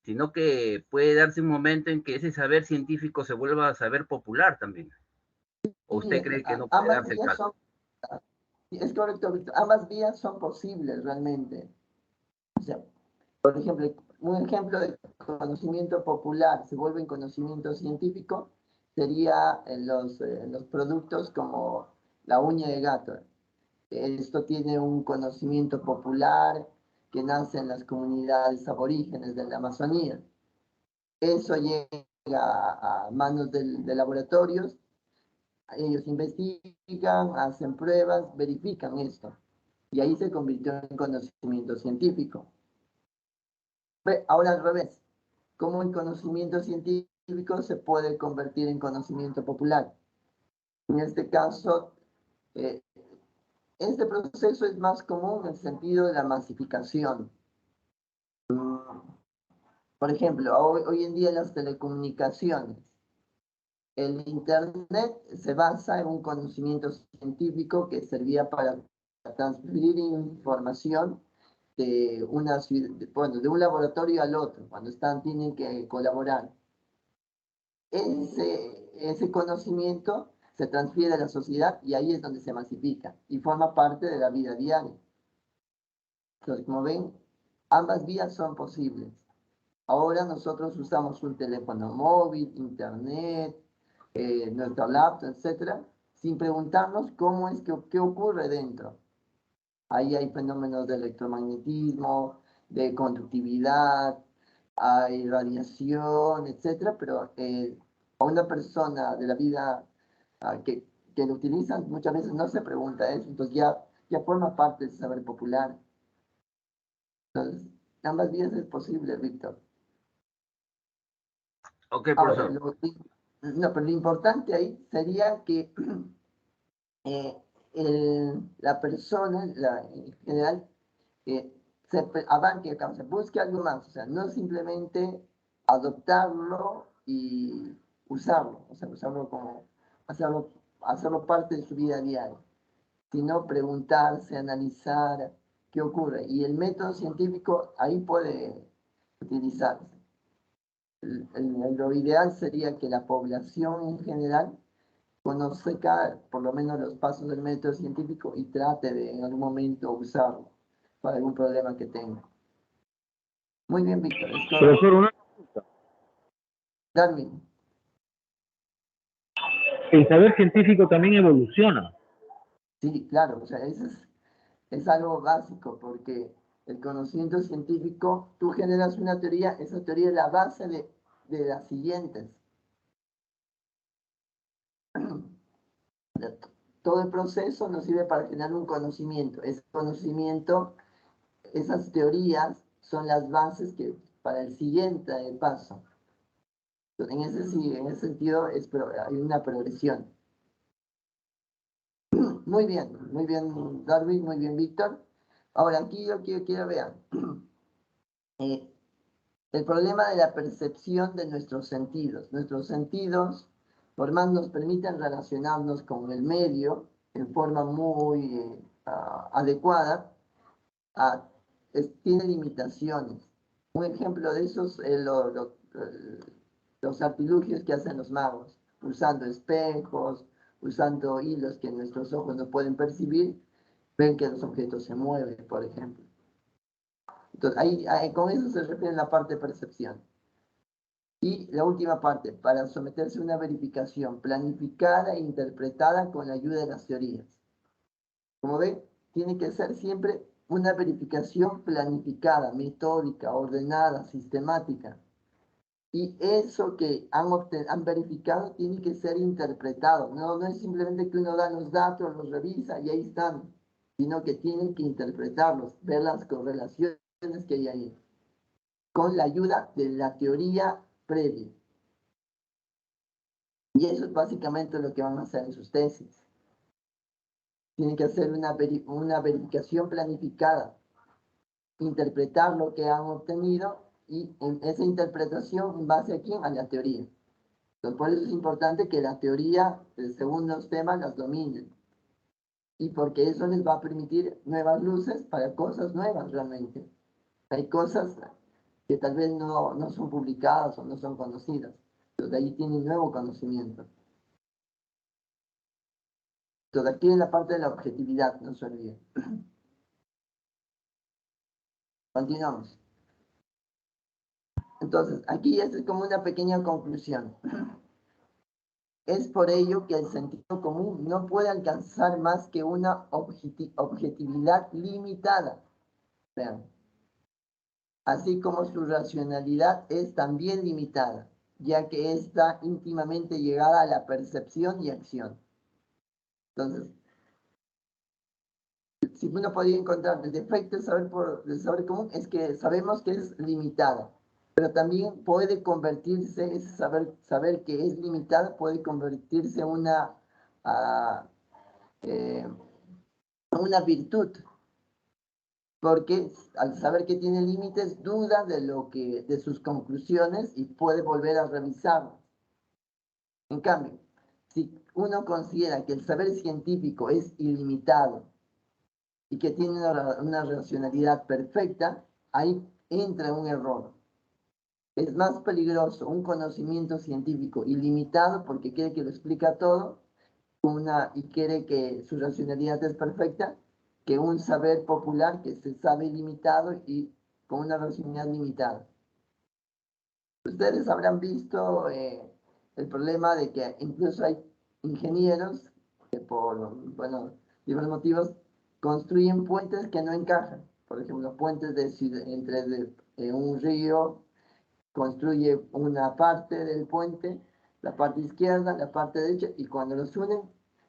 sino que puede darse un momento en que ese saber científico se vuelva a saber popular también? ¿O usted cree que no puede darse el caso? Es correcto, Víctor. Ambas vías son posibles realmente. O sea, por ejemplo, un ejemplo de conocimiento popular se vuelve en conocimiento científico sería en los productos como la uña de gato. Esto tiene un conocimiento popular que nace en las comunidades aborígenes de la Amazonía. Eso llega a manos de laboratorios, ellos investigan, hacen pruebas, verifican esto, y ahí se convirtió en conocimiento científico. Ahora al revés, ¿cómo el conocimiento científico se puede convertir en conocimiento popular? En este caso, este proceso es más común en el sentido de la masificación. Por ejemplo, hoy en día las telecomunicaciones, el Internet se basa en un conocimiento científico que servía para transferir información de una ciudad, bueno, de un laboratorio al otro, cuando tienen que colaborar. Ese conocimiento se transfiere a la sociedad y ahí es donde se masifica y forma parte de la vida diaria. Entonces, como ven, ambas vías son posibles. Ahora nosotros usamos un teléfono móvil, internet, nuestra laptop, etcétera, sin preguntarnos cómo es qué ocurre dentro. Ahí hay fenómenos de electromagnetismo, de conductividad, hay radiación, etcétera, pero a una persona de la vida que lo utilizan muchas veces no se pregunta eso, entonces ya forma parte del saber popular. Entonces, ambas vías es posible, Víctor. Ok, profesor. No, pero lo importante ahí sería que la persona, en general, se busque algo más, o sea, no simplemente adoptarlo y usarlo, o sea, usarlo como, hacerlo parte de su vida diaria, sino preguntarse, analizar qué ocurre. Y el método científico ahí puede utilizarse. Lo ideal sería que la población en general conozca por lo menos los pasos del método científico y trate de en algún momento usarlo para algún problema que tenga. Muy bien, Víctor. Es correcto. Profesor, una pregunta. Darwin. El saber científico también evoluciona. Sí, claro, o sea, eso es algo básico, porque el conocimiento científico, tú generas una teoría, esa teoría es la base de las siguientes. Todo el proceso nos sirve para generar un conocimiento. Ese conocimiento, esas teorías son las bases para el siguiente paso. En ese sentido hay una progresión. Muy bien, Darwin, muy bien, Víctor. Ahora, aquí yo quiero vean. El problema de la percepción de nuestros sentidos. Nuestros sentidos, por más nos permiten relacionarnos con el medio en forma muy adecuada, tiene limitaciones. Un ejemplo de esos es los artilugios que hacen los magos, usando espejos, usando hilos que nuestros ojos no pueden percibir, ven que los objetos se mueven, por ejemplo. Entonces, con eso se refiere la parte de percepción. Y la última parte, para someterse a una verificación planificada e interpretada con la ayuda de las teorías. Como ven, tiene que ser siempre una verificación planificada, metódica, ordenada, sistemática. Y eso que han verificado tiene que ser interpretado. No es simplemente que uno da los datos, los revisa y ahí están, sino que tienen que interpretarlos, ver las correlaciones que hay ahí, con la ayuda de la teoría previa. Y eso es básicamente lo que van a hacer en sus tesis. Tienen que hacer una verificación planificada, interpretar lo que han obtenido y en esa interpretación en base a quién, a la teoría. Entonces, por eso es importante que la teoría, según los temas, las dominen. Y porque eso les va a permitir nuevas luces para cosas nuevas realmente. Hay cosas que tal vez no son publicadas o no son conocidas. Entonces, ahí tienen nuevo conocimiento. Entonces, aquí en la parte de la objetividad, no se olviden. Continuamos. Entonces, aquí es como una pequeña conclusión. Es por ello que el sentido común no puede alcanzar más que una objetividad limitada. Vean. Así como su racionalidad es también limitada, ya que está íntimamente llegada a la percepción y acción. Entonces, si uno podría encontrar el defecto del saber común, es que sabemos que es limitada. Pero también puede convertirse, ese saber que es limitada, puede convertirse en una virtud. Porque al saber que tiene límites, duda de sus conclusiones y puede volver a revisarlas. En cambio, si uno considera que el saber científico es ilimitado y que tiene una racionalidad perfecta, ahí entra un error. Es más peligroso un conocimiento científico ilimitado porque quiere que lo explica todo y quiere que su racionalidad es perfecta, que un saber popular que se sabe limitado y con una racionalidad limitada. Ustedes habrán visto el problema de que incluso hay ingenieros que por diversos motivos construyen puentes que no encajan. Por ejemplo, puentes entre un río, construye una parte del puente, la parte izquierda, la parte derecha, y cuando los unen,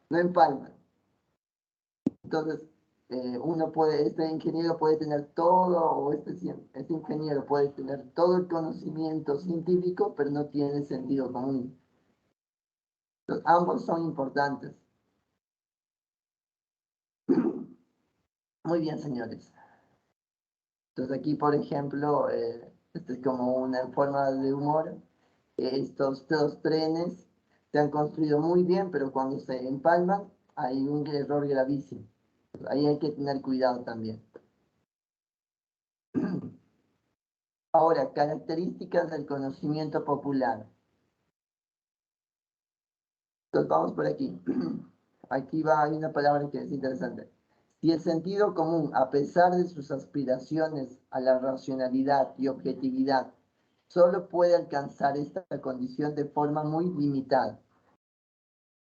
no empalman. Entonces, este ingeniero puede tener todo, o este ingeniero puede tener todo el conocimiento científico, pero no tiene sentido común. Entonces, ambos son importantes. Muy bien, señores. Entonces, aquí, por ejemplo, este es como una forma de humor. Estos dos trenes se han construido muy bien, pero cuando se empalman, hay un error gravísimo. Ahí hay que tener cuidado también. Ahora, características del conocimiento popular. Entonces vamos por aquí. Aquí hay una palabra que es interesante. Si el sentido común, a pesar de sus aspiraciones a la racionalidad y objetividad, solo puede alcanzar esta condición de forma muy limitada.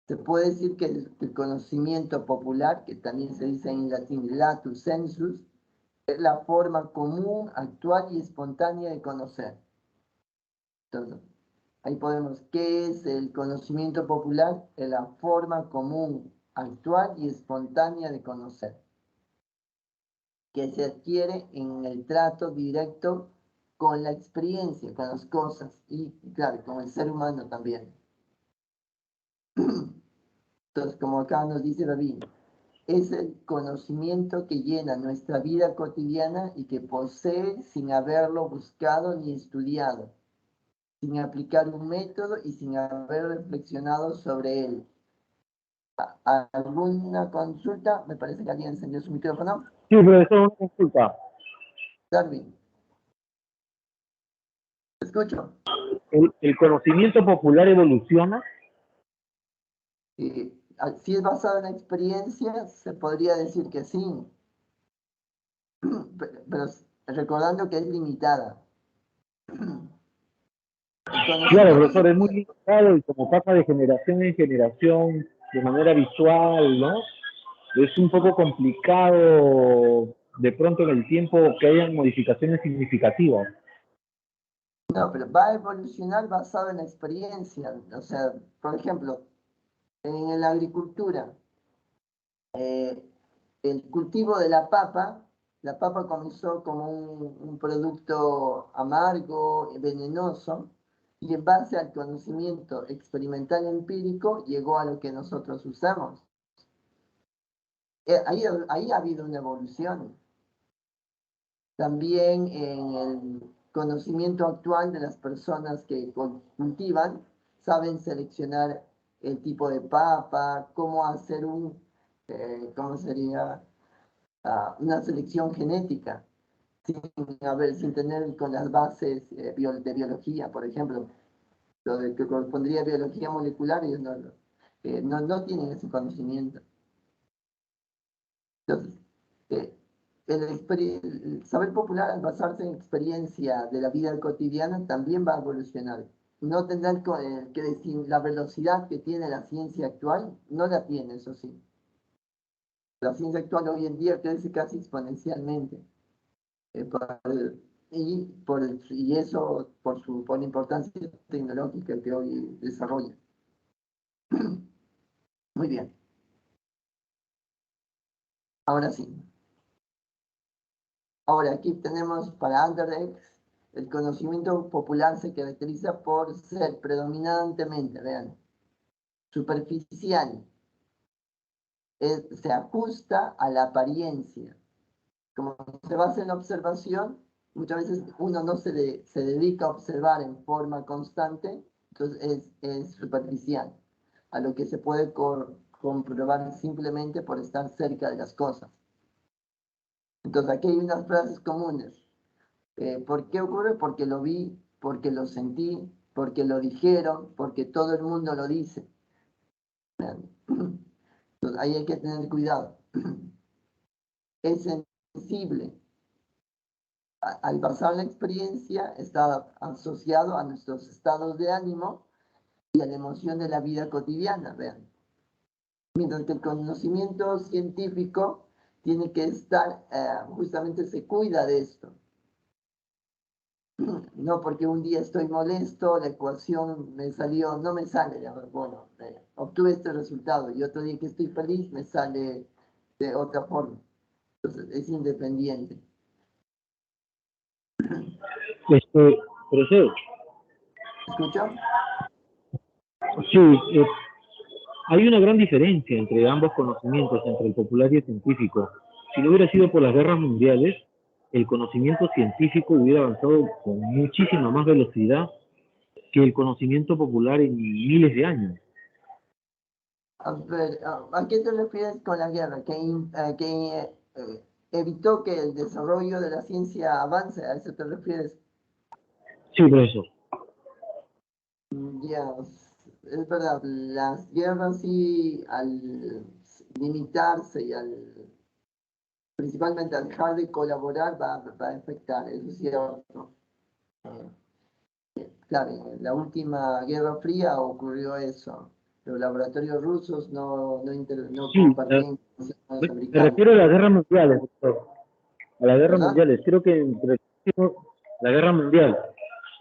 Se puede decir que el conocimiento popular, que también se dice en latín latus sensus, es la forma común, actual y espontánea de conocer. Entonces, ahí podemos, ¿qué es el conocimiento popular? Es la forma común, actual y espontánea de conocer, que se adquiere en el trato directo con la experiencia, con las cosas y, claro, con el ser humano también. Entonces, como acá nos dice David, es el conocimiento que llena nuestra vida cotidiana y que posee sin haberlo buscado ni estudiado, sin aplicar un método y sin haber reflexionado sobre él. ¿Alguna consulta? Me parece que alguien encendió su micrófono. Sí, profesor, una consulta. Darwin. Te escucho. ¿El conocimiento popular evoluciona? Si es basado en la experiencia, se podría decir que sí, pero recordando que es limitada. Claro, profesor, es muy limitado y como pasa de generación en generación, de manera visual, ¿no? Es un poco complicado de pronto en el tiempo que hayan modificaciones significativas. No, pero va a evolucionar basado en la experiencia. O sea, por ejemplo, en la agricultura, el cultivo de la papa comenzó como un producto amargo, venenoso, y en base al conocimiento experimental empírico llegó a lo que nosotros usamos. Ahí ha habido una evolución. También en el conocimiento actual de las personas que cultivan, saben seleccionar el tipo de papa, cómo hacer ¿cómo sería? Una selección genética, sin tener con las bases de biología, por ejemplo, lo de que correspondría a biología molecular, ellos no tienen ese conocimiento. Entonces, el saber popular, al basarse en experiencia de la vida cotidiana, también va a evolucionar. No tendrán que decir la velocidad que tiene la ciencia actual, no la tiene, eso sí. La ciencia actual hoy en día crece casi exponencialmente. Y eso por la importancia tecnológica que hoy desarrolla. Muy bien. Ahora sí. Ahora aquí tenemos para Anderlecht, el conocimiento popular se caracteriza por ser predominantemente, vean, superficial. Se ajusta a la apariencia. Como se basa en la observación, muchas veces uno no se dedica a observar en forma constante, entonces es superficial, a lo que se puede comprobar simplemente por estar cerca de las cosas. Entonces aquí hay unas frases comunes. ¿Por qué ocurre? Porque lo vi, porque lo sentí, porque lo dijeron, porque todo el mundo lo dice. Entonces ahí hay que tener cuidado. Es sensible. Al basar la experiencia está asociado a nuestros estados de ánimo y a la emoción de la vida cotidiana, vean. Mientras que el conocimiento científico tiene que estar, justamente se cuida de esto. No porque un día estoy molesto, la ecuación me salió, no me sale, bueno, obtuve este resultado, y otro día que estoy feliz me sale de otra forma. Entonces es independiente. Profesor. ¿Escucha? Sí, hay una gran diferencia entre ambos conocimientos, entre el popular y el científico. Si no hubiera sido por las guerras mundiales, el conocimiento científico hubiera avanzado con muchísima más velocidad que el conocimiento popular en miles de años. A ver, ¿a qué te refieres con la guerra? ¿Que evitó que el desarrollo de la ciencia avance? ¿A eso te refieres? Sí, profesor. Ya, es verdad, las guerras sí, al limitarse y al principalmente al dejar de colaborar va a afectar, eso es cierto. Claro, en la última Guerra Fría ocurrió eso. Los laboratorios rusos no Sí, compartían con los me americanos. refiero a las guerras mundiales, doctor. A las guerras ¿Verdad? mundiales. Creo que la guerra mundial,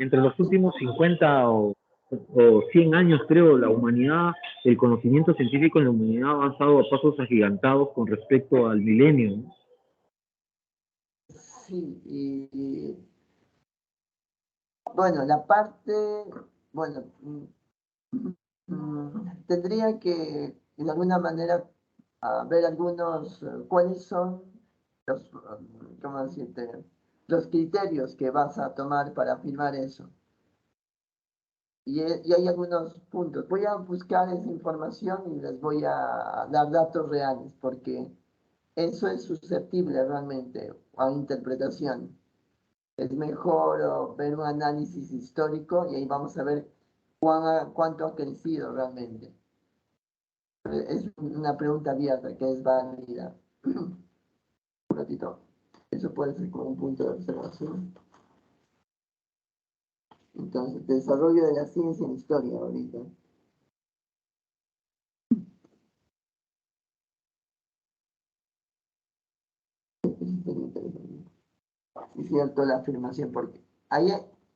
entre los últimos 50 o 100 años, creo, la humanidad, el conocimiento científico en la humanidad ha avanzado a pasos agigantados con respecto al milenio, ¿no? Sí, y bueno, la parte, bueno, tendría que de alguna manera ver algunos, cuáles son los, ¿cómo decirte? Los criterios que vas a tomar para afirmar eso. Y hay algunos puntos. Voy a buscar esa información y les voy a dar datos reales, porque eso es susceptible realmente a interpretación. Es mejor ver un análisis histórico y ahí vamos a ver cuánto ha crecido realmente. Es una pregunta abierta que es válida. Un ratito. Eso puede ser como un punto de observación. Entonces, desarrollo de la ciencia en historia ahorita. Es cierto la afirmación, porque ahí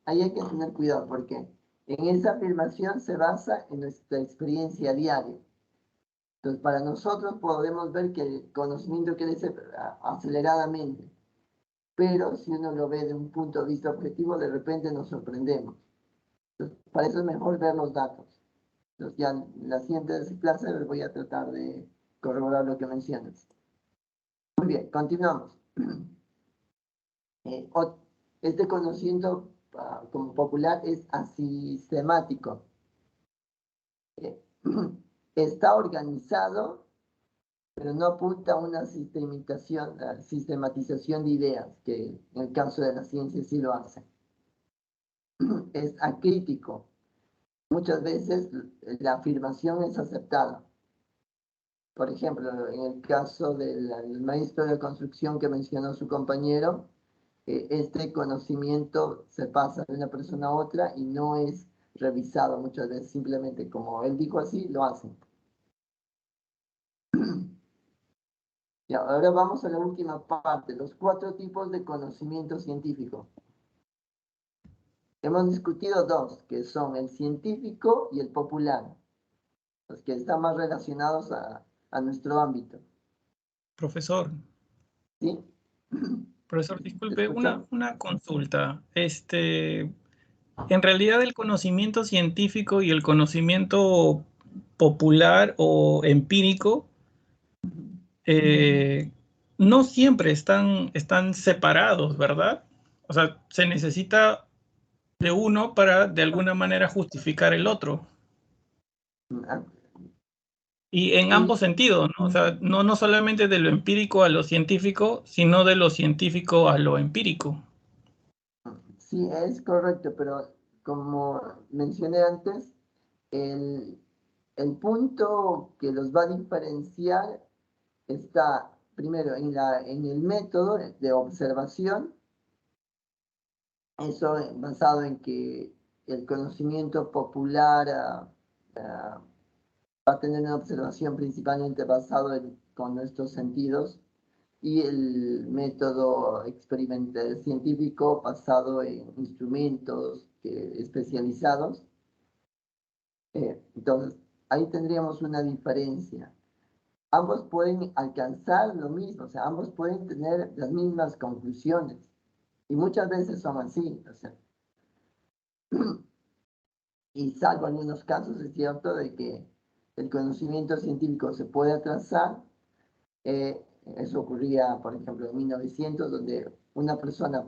hay que tener cuidado, porque en esa afirmación se basa en nuestra experiencia diaria. Entonces, para nosotros podemos ver que el conocimiento crece aceleradamente, pero si uno lo ve de un punto de vista objetivo, de repente nos sorprendemos. Entonces, para eso es mejor ver los datos. Entonces, ya en la siguiente clase les voy a tratar de corroborar lo que mencionas. Muy bien, continuamos. Este conocimiento como popular es asistemático. Está organizado, pero no apunta a una sistematización de ideas, que en el caso de la ciencia sí lo hace. Es acrítico. Muchas veces la afirmación es aceptada. Por ejemplo, en el caso del maestro de construcción que mencionó su compañero, este conocimiento se pasa de una persona a otra y no es revisado muchas veces, simplemente como él dijo así, lo hacen. Y ahora vamos a la última parte, los 4 tipos de conocimiento científico. Hemos discutido 2, que son el científico y el popular, los que están más relacionados a nuestro ámbito. Profesor. ¿Sí? Profesor, disculpe, una consulta. En realidad el conocimiento científico y el conocimiento popular o empírico no siempre están separados, ¿verdad? O sea, se necesita de uno para de alguna manera justificar el otro. Y en ambos sentidos, ¿no? O sea, no solamente de lo empírico a lo científico, sino de lo científico a lo empírico. Sí, es correcto, pero como mencioné antes, el punto que los va a diferenciar está primero en el método de observación, eso basado en que el conocimiento popular va a tener una observación principalmente basado con nuestros sentidos, y el método experimental científico basado en instrumentos especializados. Entonces, ahí tendríamos una diferencia. Ambos pueden alcanzar lo mismo, o sea, ambos pueden tener las mismas conclusiones, y muchas veces son así, o sea, y salvo algunos casos, es cierto, de que el conocimiento científico se puede atrasar. Eso ocurría, por ejemplo, en 1900, donde una persona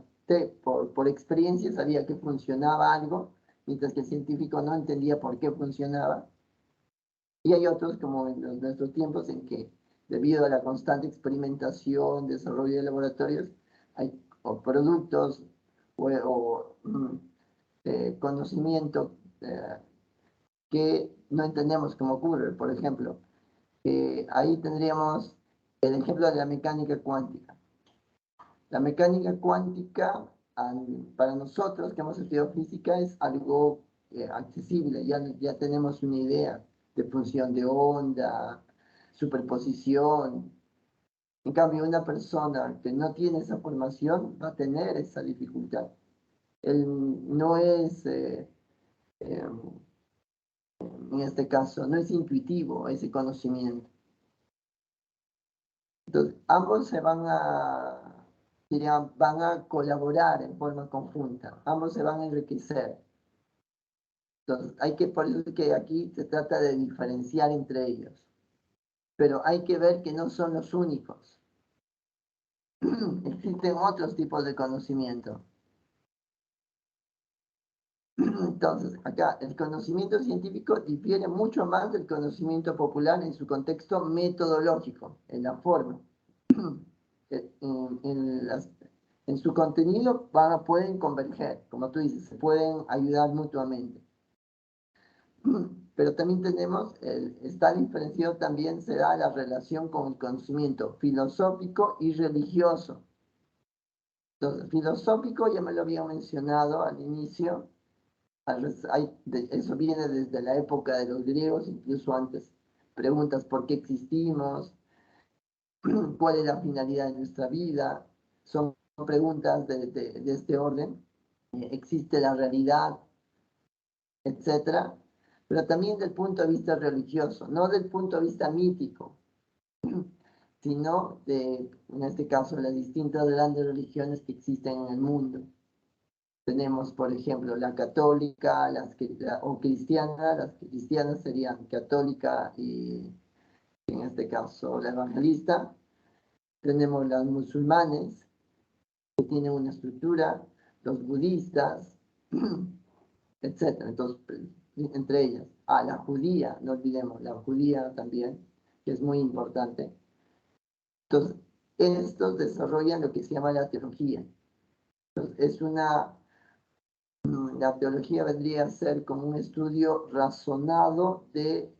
por experiencia sabía que funcionaba algo, mientras que el científico no entendía por qué funcionaba. Y hay otros, como en nuestros tiempos, en que debido a la constante experimentación, desarrollo de laboratorios, hay productos o conocimiento que no entendemos cómo ocurre. Por ejemplo, ahí tendríamos el ejemplo de la mecánica cuántica. La mecánica cuántica, para nosotros que hemos estudiado física, es algo accesible. Ya tenemos una idea de función de onda, superposición. En cambio, una persona que no tiene esa formación va a tener esa dificultad. No es, en este caso, no es intuitivo ese conocimiento. Entonces, ambos van a colaborar en forma conjunta, ambos se van a enriquecer. Entonces, por eso es que aquí se trata de diferenciar entre ellos. Pero hay que ver que no son los únicos. Existen otros tipos de conocimiento. Entonces, acá el conocimiento científico difiere mucho más del conocimiento popular en su contexto metodológico, en la forma. En su contenido pueden converger, como tú dices, se pueden ayudar mutuamente. Pero también está diferenciado, también se da la relación con el conocimiento filosófico y religioso. Entonces, filosófico ya me lo había mencionado al inicio, eso viene desde la época de los griegos, incluso antes. Preguntas por qué existimos, cuál es la finalidad de nuestra vida, son preguntas de este orden. ¿Existe la realidad? Etcétera. Pero también del punto de vista religioso, no del punto de vista mítico, sino en este caso, las distintas grandes religiones que existen en el mundo. Tenemos, por ejemplo, la católica o cristiana. Las cristianas serían católica y, en este caso, la evangelista. Tenemos las musulmanes, que tienen una estructura, los budistas, etc. Entonces, entre ellas, la judía, no olvidemos, la judía también, que es muy importante. Entonces, estos desarrollan lo que se llama la teología. Entonces, la teología vendría a ser como un estudio razonado de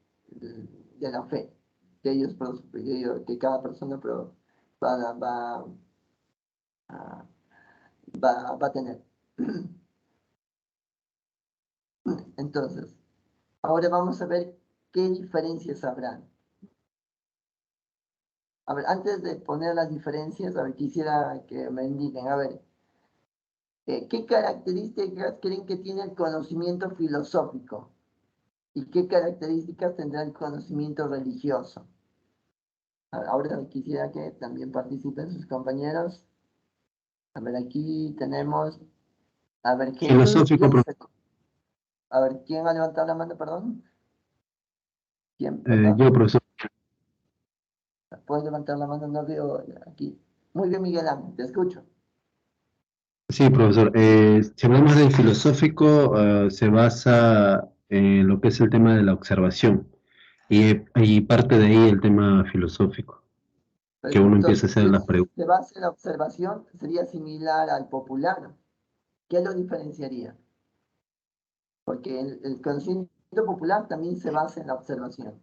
la fe, que cada persona va a tener. Entonces, ahora vamos a ver qué diferencias habrán. A ver, antes de poner las diferencias, quisiera que me indiquen, ¿qué características creen que tiene el conocimiento filosófico? ¿Y qué características tendrá el conocimiento religioso? Ahora quisiera que también participen sus compañeros. Aquí tenemos, Filosófico, ¿quién ha levantado la mano, perdón? ¿Quién? yo, profesor. ¿Puedes levantar la mano? No veo aquí. Muy bien, Miguel Ángel, te escucho. Sí, profesor. Si hablamos del filosófico, se basa en lo que es el tema de la observación. Y parte de ahí el tema filosófico, que uno empieza a hacer las preguntas. Se basa en la observación, sería similar al popular. ¿Qué lo diferenciaría? Porque el conocimiento popular también se basa en la observación.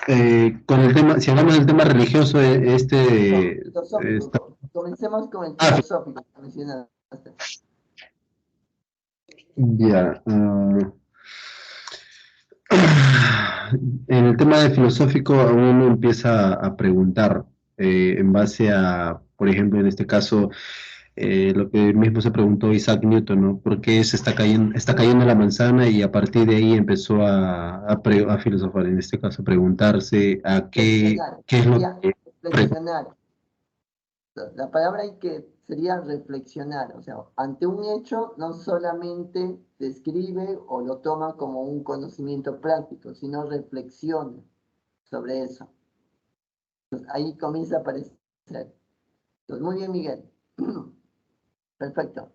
Con el tema, si hablamos del tema religioso, filosófico. Comencemos con el filosófico que mencionaste. Ya. En el tema de filosófico, uno empieza a preguntar en base a, por ejemplo, en este caso, lo que mismo se preguntó Isaac Newton, ¿no? ¿Por qué está cayendo la manzana? Y a partir de ahí empezó a filosofar, en este caso, preguntarse a qué es lo que... Reflexionar. La palabra sería reflexionar, o sea, ante un hecho no solamente describe o lo toma como un conocimiento práctico, sino reflexiona sobre eso. Entonces, ahí comienza a aparecer. Entonces, muy bien, Miguel. Perfecto.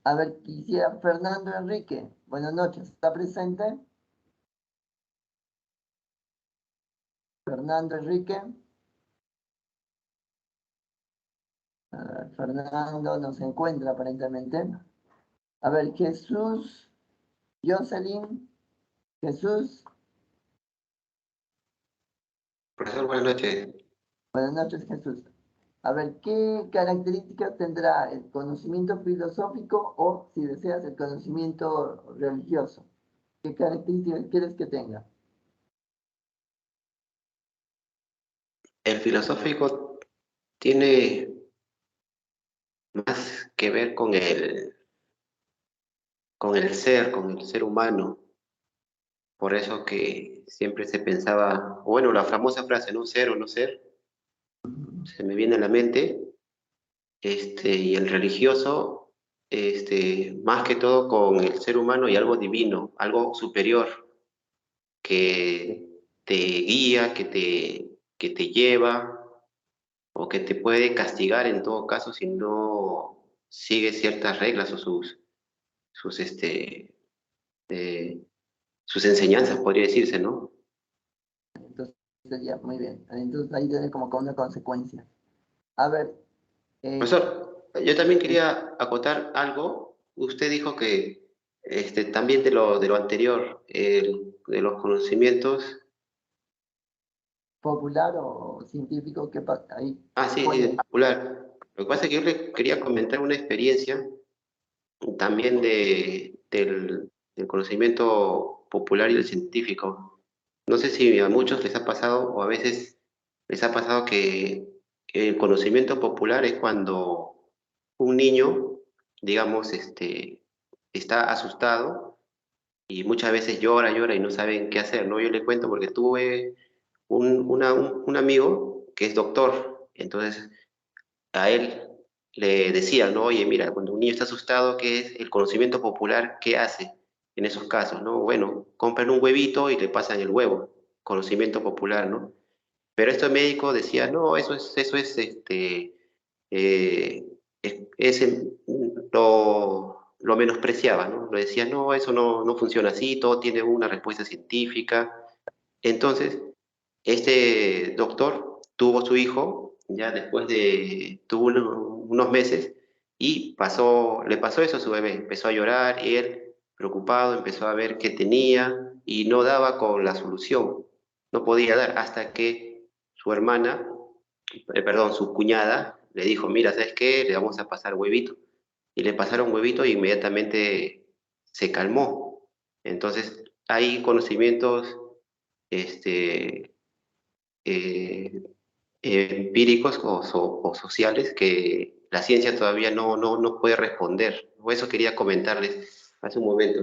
A ver, quisiera Fernando Enrique. Buenas noches. ¿Está presente? Fernando Enrique. Fernando no se encuentra aparentemente. A ver, Jesús, Jocelyn, Jesús. Profesor, buenas noches. Buenas noches, Jesús. A ver, ¿qué características tendrá el conocimiento filosófico o, si deseas, el conocimiento religioso? ¿Qué características quieres que tenga? El filosófico tiene más que ver con con el ser humano. Por eso que siempre se pensaba, bueno, la famosa frase, ¿no? Ser o no ser, se me viene a la mente, y el religioso, más que todo con el ser humano y algo divino, algo superior, que te guía, que te lleva, o que te puede castigar en todo caso si no sigues ciertas reglas o sus, eh, sus enseñanzas, podría decirse, ¿no? Entonces, ya, muy bien. Entonces, ahí tiene como que una consecuencia. A ver. Profesor, yo también quería acotar algo. Usted dijo que también de lo anterior, de los conocimientos. ¿Popular o científico? ¿Qué pasa ahí? Ah, sí, sí, de popular. Lo que pasa es que yo le quería comentar una experiencia también del conocimiento popular y el científico. No sé si a muchos les ha pasado o a veces les ha pasado que el conocimiento popular es cuando un niño, digamos, está asustado y muchas veces llora y no saben qué hacer, ¿no? Yo le cuento porque tuve un amigo que es doctor, entonces a él le decía, ¿no? Oye, mira, cuando un niño está asustado, ¿qué es el conocimiento popular? ¿Qué hace en esos casos, no? Bueno, compran un huevito y le pasan el huevo, conocimiento popular, ¿no? Pero este médico decía, no, eso es, eh, lo menospreciaba, ¿no? Lo decía, no, eso no funciona así, todo tiene una respuesta científica. Entonces, este doctor tuvo su hijo, ya después tuvo unos meses, y le pasó eso a su bebé. Empezó a llorar y él, preocupado, empezó a ver qué tenía y no daba con la solución. No podía dar hasta que su hermana, perdón, su cuñada, le dijo, mira, ¿sabes qué? Le vamos a pasar huevito. Y le pasaron huevito y inmediatamente se calmó. Entonces, hay conocimientos, este, eh, empíricos o sociales que la ciencia todavía no puede responder. O eso quería comentarles hace un momento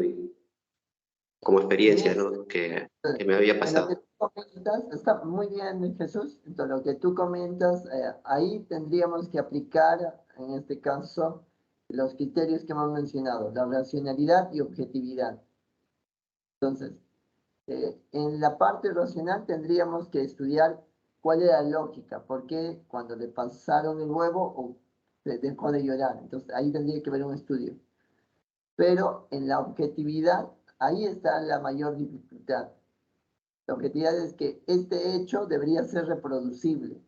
como experiencia, ¿no? que me había En lo que pasado. tú comentas, está muy bien, Jesús. Entonces, lo que tú comentas, ahí tendríamos que aplicar, en este caso, los criterios que hemos mencionado, la racionalidad y objetividad. Entonces, en la parte racional tendríamos que estudiar cuál era la lógica, por qué cuando le pasaron el huevo se dejó de llorar. Entonces, ahí tendría que haber un estudio. Pero en la objetividad, ahí está la mayor dificultad. La objetividad es que este hecho debería ser reproducible.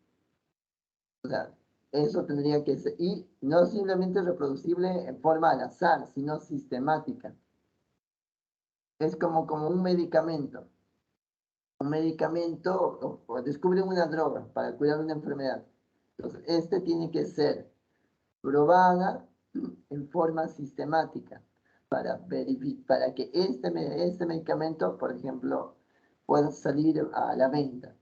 O sea, eso tendría que ser, y no simplemente reproducible en forma al azar, sino sistemática. Es como un medicamento. Un medicamento o descubren una droga para curar una enfermedad. Entonces, este tiene que ser probada en forma sistemática para que este medicamento, por ejemplo, pueda salir a la venta.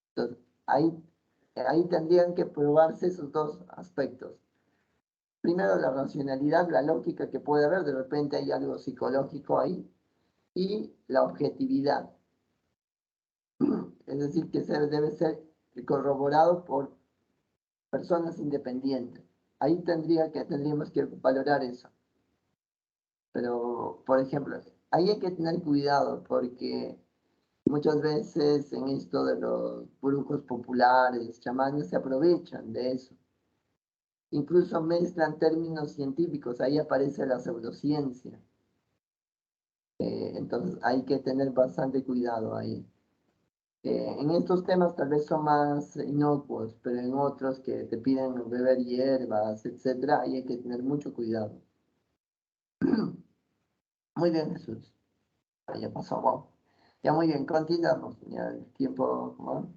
Entonces, ahí tendrían que probarse esos dos aspectos. Primero, la racionalidad, la lógica que puede haber, de repente hay algo psicológico ahí, y la objetividad. Es decir, que debe ser corroborado por personas independientes. Ahí tendríamos que valorar eso. Pero, por ejemplo, ahí hay que tener cuidado porque muchas veces en esto de los brujos populares, chamanes, se aprovechan de eso. Incluso mezclan términos científicos, ahí aparece la pseudociencia. Entonces hay que tener bastante cuidado ahí. En estos temas tal vez son más inocuos, pero en otros que te piden beber hierbas, etcétera, ahí hay que tener mucho cuidado. Muy bien, Jesús. Ya pasó, wow. Ya muy bien, continuamos. Ya el tiempo, ¿no?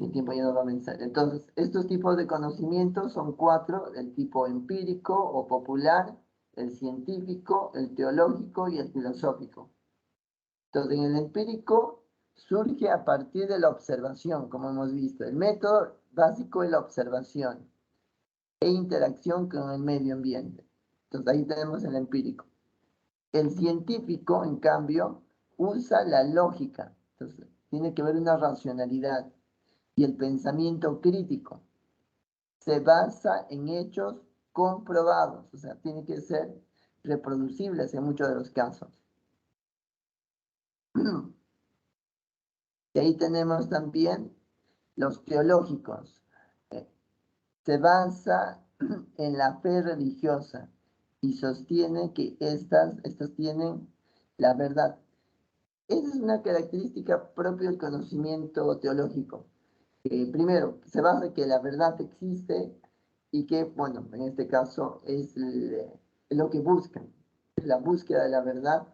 El tiempo ya no va a avanzar. Entonces, estos tipos de conocimientos son 4, el tipo empírico o popular, el científico, el teológico y el filosófico. Entonces, en el empírico surge a partir de la observación, como hemos visto. El método básico es la observación e interacción con el medio ambiente. Entonces, ahí tenemos el empírico. El científico, en cambio, usa la lógica. Entonces, tiene que haber una racionalidad. Y el pensamiento crítico se basa en hechos comprobados. O sea, tiene que ser reproducibles en muchos de los casos. Y ahí tenemos también los teológicos. Se basa en la fe religiosa y sostiene que estas tienen la verdad. Esa es una característica propia del conocimiento teológico. Primero, se basa en que la verdad existe y que, bueno, en este caso es lo que buscan, es la búsqueda de la verdad.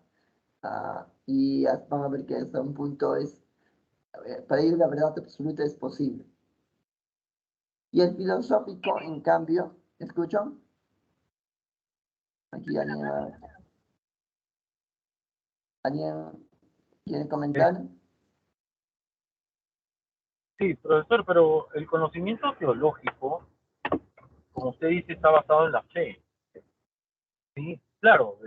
Y vamos a ver que hasta un punto para ellos la verdad absoluta es posible. Y el filosófico, en cambio, ¿escuchan? Aquí ¿alguien quiere comentar? Sí, profesor, pero el conocimiento teológico, como usted dice, está basado en la fe. Sí, claro,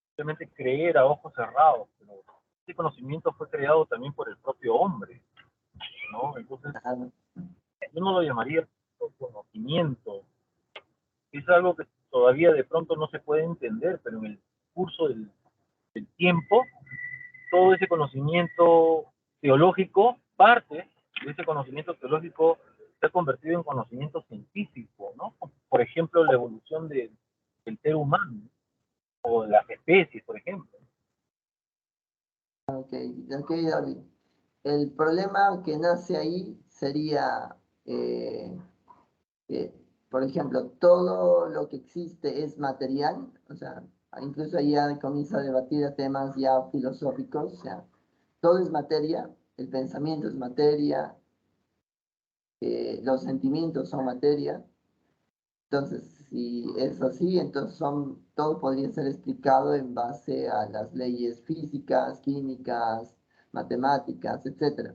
simplemente creer a ojos cerrados, pero este conocimiento fue creado también por el propio hombre, ¿no? Entonces, yo no lo llamaría conocimiento. Es algo que todavía de pronto no se puede entender, pero en el curso del tiempo, todo ese conocimiento teológico, parte de ese conocimiento teológico se ha convertido en conocimiento científico, ¿no? Por ejemplo, la evolución del ser humano o de las especies, por ejemplo. Ok, David. El problema que nace ahí sería, por ejemplo, todo lo que existe es material, o sea, incluso ahí ya comienza a debatir temas ya filosóficos, o sea, todo es materia, el pensamiento es materia, los sentimientos son materia. Entonces, si es así, entonces todo podría ser explicado en base a las leyes físicas, químicas, matemáticas, etc.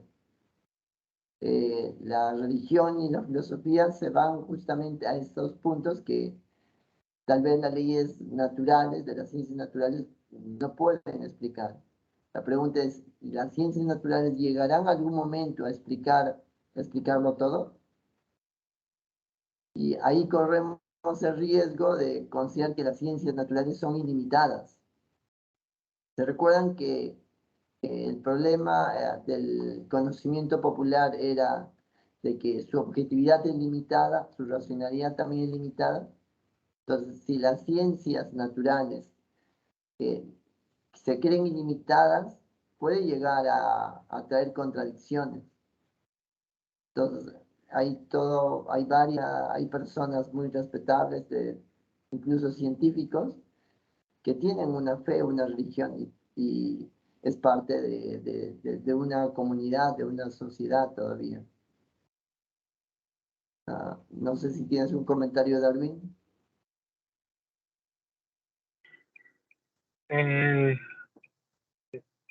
La religión y la filosofía se van justamente a estos puntos que tal vez las leyes naturales, de las ciencias naturales, no pueden explicar. La pregunta es, ¿las ciencias naturales llegarán algún momento a explicarlo todo? Y ahí corremos el riesgo de considerar que las ciencias naturales son ilimitadas. ¿Se recuerdan que el problema del conocimiento popular era de que su objetividad es limitada, su racionalidad también es limitada? Entonces, si las ciencias naturales se creen ilimitadas, puede llegar a traer contradicciones. Entonces, hay personas muy respetables, incluso científicos, que tienen una fe, una religión y es parte de una comunidad, de una sociedad todavía. No sé si tienes un comentario, Darwin.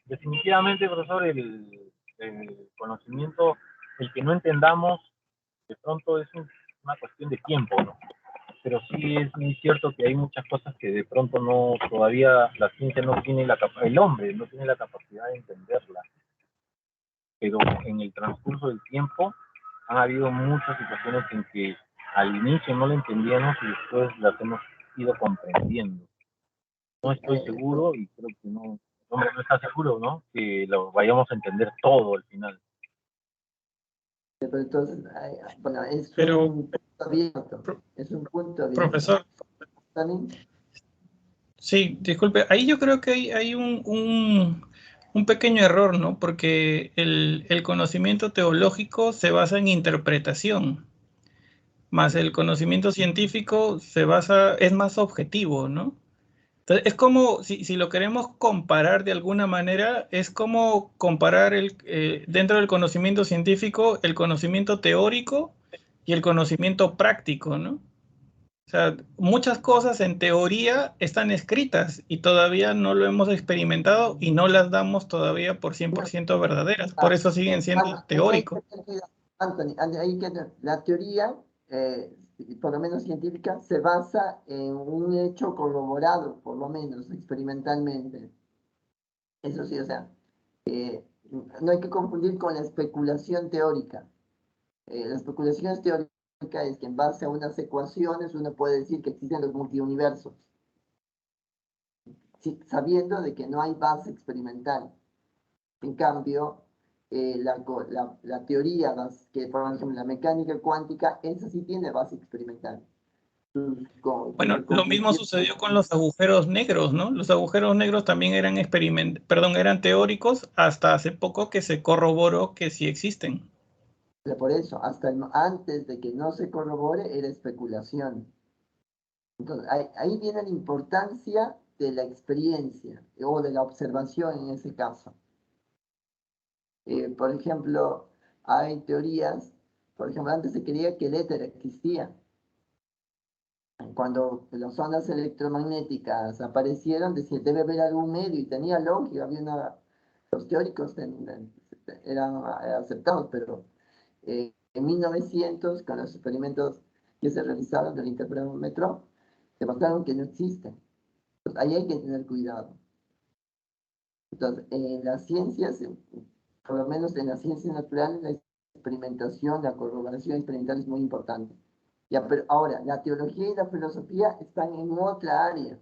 Definitivamente, profesor, el conocimiento, el que no entendamos, de pronto es una cuestión de tiempo, ¿no? Pero sí es muy cierto que hay muchas cosas que de pronto todavía la ciencia no tiene el hombre no tiene la capacidad de entenderla. Pero en el transcurso del tiempo han habido muchas situaciones en que al inicio no la entendíamos y después las hemos ido comprendiendo. No estoy seguro y creo que no, el hombre no está seguro, ¿no? Que lo vayamos a entender todo al final. Pero entonces, bueno, es un punto abierto. Es un punto abierto. Profesor. Sí, disculpe, ahí yo creo que hay un pequeño error, ¿no? Porque el conocimiento teológico se basa en interpretación, más el conocimiento científico es más objetivo, ¿no? Entonces, es como, si lo queremos comparar de alguna manera, es como comparar dentro del conocimiento científico el conocimiento teórico y el conocimiento práctico, ¿no? O sea, muchas cosas en teoría están escritas y todavía no lo hemos experimentado y no las damos todavía por 100% verdaderas. Por eso siguen siendo teóricos. Anthony, ahí que la teoría, por lo menos científica, se basa en un hecho corroborado, por lo menos experimentalmente. Eso sí, o sea, no hay que confundir con la especulación teórica. La especulación teórica es que en base a unas ecuaciones uno puede decir que existen los multiuniversos, sí, sabiendo de que no hay base experimental. En cambio, la teoría, que por ejemplo la mecánica cuántica, esa sí tiene base experimental. Bueno, lo mismo sucedió con los agujeros negros, ¿no? Los agujeros negros también eran teóricos hasta hace poco que se corroboró que sí existen. Por eso, antes de que no se corrobore, era especulación. Entonces, ahí viene la importancia de la experiencia o de la observación en ese caso. Por ejemplo, hay teorías, por ejemplo, antes se creía que el éter existía. Cuando las ondas electromagnéticas aparecieron, decía, debe haber algún medio, y tenía lógica, los teóricos eran aceptados, pero en 1900, con los experimentos que se realizaron del interferómetro, demostraron que no existen. Entonces, ahí hay que tener cuidado. Entonces, en las ciencias, por lo menos en las ciencias naturales, la experimentación, la corroboración experimental es muy importante. Ya, pero ahora, la teología y la filosofía están en otra área,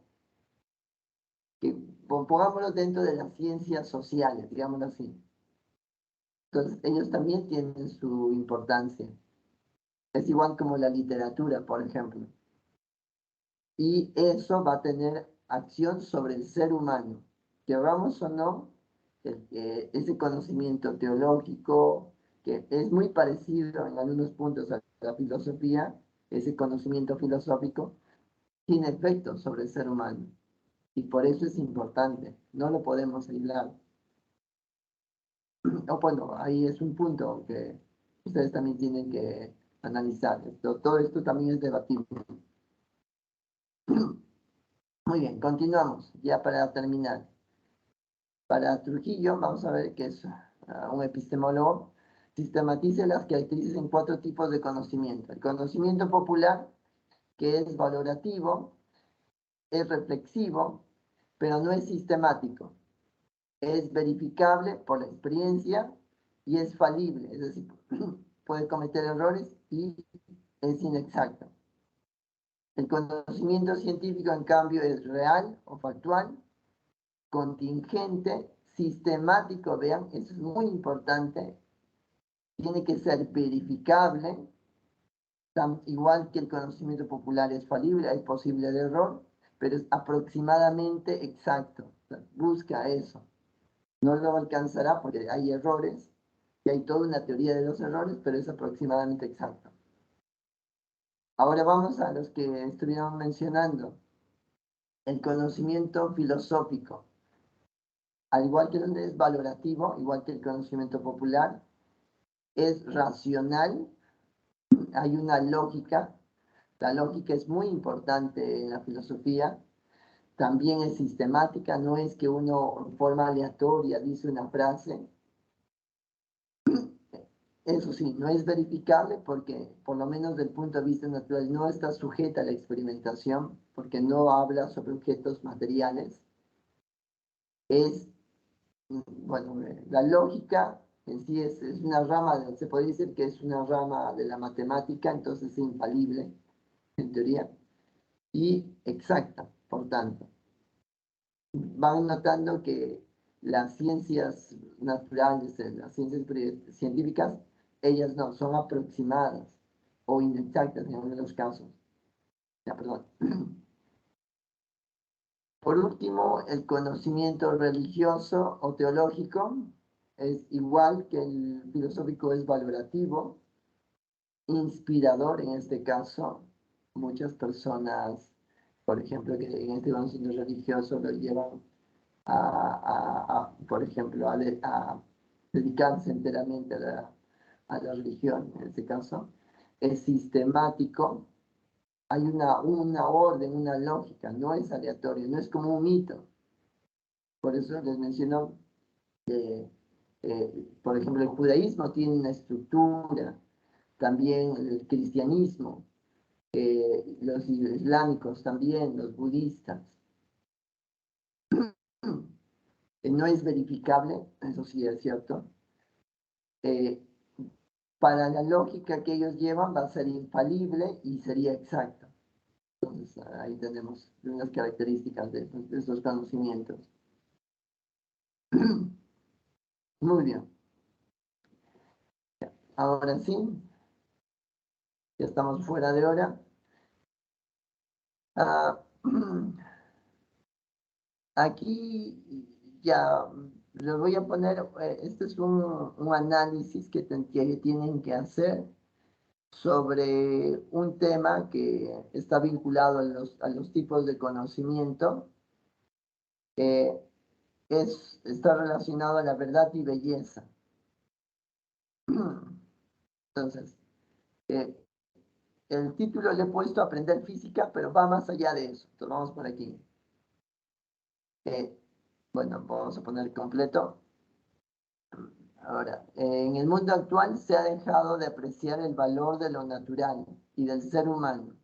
que pongámoslo dentro de las ciencias sociales, digámoslo así. Entonces, ellos también tienen su importancia. Es igual como la literatura, por ejemplo. Y eso va a tener acción sobre el ser humano. Queramos o no, ese conocimiento teológico, que es muy parecido en algunos puntos a la filosofía, ese conocimiento filosófico, tiene efectos sobre el ser humano. Y por eso es importante, no lo podemos aislar. Bueno, ahí es un punto que ustedes también tienen que analizar. Todo esto también es debatible. Muy bien, continuamos, ya para terminar. Para Trujillo, vamos a ver que es un epistemólogo, sistematiza las características en 4 tipos de conocimiento. El conocimiento popular, que es valorativo, es reflexivo, pero no es sistemático. Es verificable por la experiencia y es falible, es decir, puede cometer errores y es inexacto. El conocimiento científico, en cambio, es real o factual, contingente, sistemático, vean, eso es muy importante, tiene que ser verificable, igual que el conocimiento popular es falible, hay posible de error, pero es aproximadamente exacto, o sea, busca eso. No lo alcanzará porque hay errores, y hay toda una teoría de los errores, pero es aproximadamente exacto. Ahora vamos a los que estuvimos mencionando. El conocimiento filosófico, al igual que donde es valorativo, igual que el conocimiento popular, es racional, hay una lógica. La lógica es muy importante en la filosofía. También es sistemática, no es que uno en forma aleatoria dice una frase. Eso sí, no es verificable porque, por lo menos desde el punto de vista natural, no está sujeta a la experimentación porque no habla sobre objetos materiales. Es, bueno, la lógica en sí es una rama, se podría decir que es una rama de la matemática, entonces es infalible, en teoría, y exacta, por tanto. Van notando que las ciencias naturales, las ciencias científicas, ellas no, son aproximadas o inexactas en algunos casos. Ya, perdón. Por último, el conocimiento religioso o teológico es igual que el filosófico, es valorativo, inspirador en este caso. Muchas personas por ejemplo, que en este conocimiento religioso lo llevan por ejemplo, a dedicarse enteramente a la religión, en este caso, es sistemático, hay una orden, una lógica, no es aleatorio, no es como un mito. Por eso les menciono que, por ejemplo, el judaísmo tiene una estructura, también el cristianismo, los islámicos también, los budistas. No es verificable, eso sí es cierto. Para la lógica que ellos llevan va a ser infalible y sería exacto. Entonces ahí tenemos unas características de estos conocimientos. Muy bien. Ahora sí, ya estamos fuera de hora. Aquí ya les voy a poner, este es un análisis que tienen que hacer sobre un tema que está vinculado a los tipos de conocimiento. Está relacionado a la verdad y belleza. Entonces, el título le he puesto Aprender Física, pero va más allá de eso. Entonces, vamos por aquí. Bueno, vamos a poner completo. Ahora, en el mundo actual se ha dejado de apreciar el valor de lo natural y del ser humano,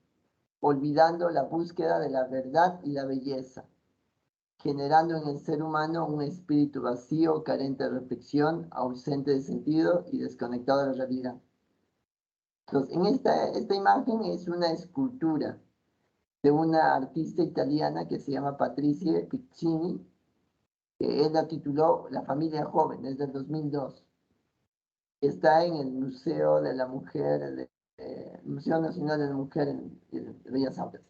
olvidando la búsqueda de la verdad y la belleza, generando en el ser humano un espíritu vacío, carente de reflexión, ausente de sentido y desconectado de la realidad. Entonces, en esta imagen es una escultura de una artista italiana que se llama Patricia Piccini, que él la tituló La familia joven, es del 2002. Está en el Museo de la Mujer, Museo Nacional de la Mujer de Bellas Artes.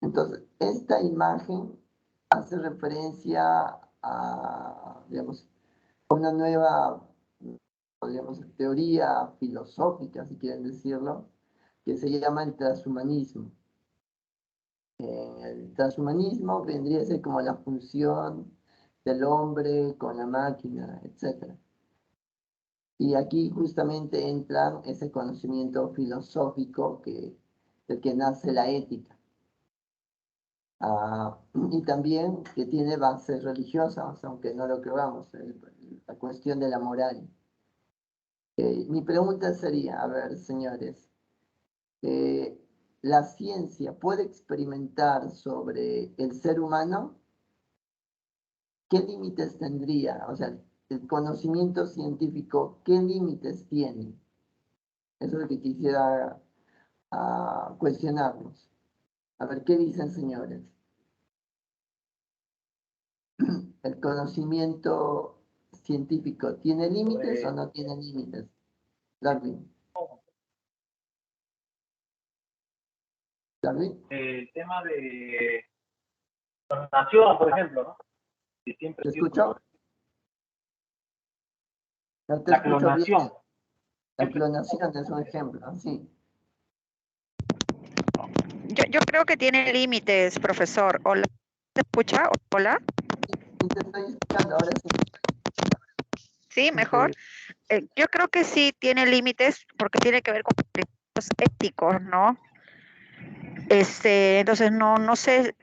Entonces, esta imagen hace referencia a, digamos, una nueva, digamos, teoría filosófica, si quieren decirlo, que se llama el transhumanismo. El transhumanismo vendría a ser como la función del hombre con la máquina, etc. Y aquí justamente entra ese conocimiento filosófico del que nace la ética. Y también que tiene bases religiosas, aunque no lo creamos, la cuestión de la moral. Mi pregunta sería, a ver, señores, ¿la ciencia puede experimentar sobre el ser humano? ¿Qué límites tendría? O sea, el conocimiento científico, ¿qué límites tiene? Eso es lo que quisiera cuestionarnos. A ver, ¿qué dicen, señores? ¿El conocimiento científico tiene límites o no tiene límites? Darwin. Darwin. El tema de clonación, por ejemplo, ¿no? Que siempre ¿Te escucho? No te la escucho clonación. bien. La clonación es un ejemplo, sí. Yo creo que tiene límites, profesor. Hola, ¿se escucha? Hola. Sí, te estoy escuchando, ahora sí. Sí, mejor. Yo creo que sí tiene límites porque tiene que ver con principios éticos, ¿no? Entonces no sé,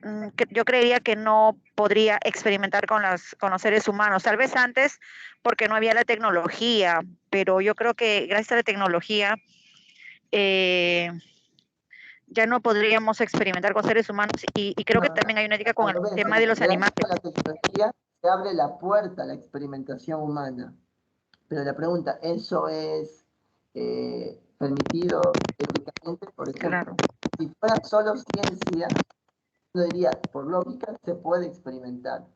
yo creería que no podría experimentar con los seres humanos, tal vez antes porque no había la tecnología, pero yo creo que gracias a la tecnología ya no podríamos experimentar con seres humanos y creo que también hay una ética con el tema de los animales. Gracias a la tecnología se abre la puerta a la experimentación humana. Pero la pregunta, ¿eso es permitido éticamente? Por ejemplo, Claro. si fuera solo ciencia, uno diría, por lógica, se puede experimentar.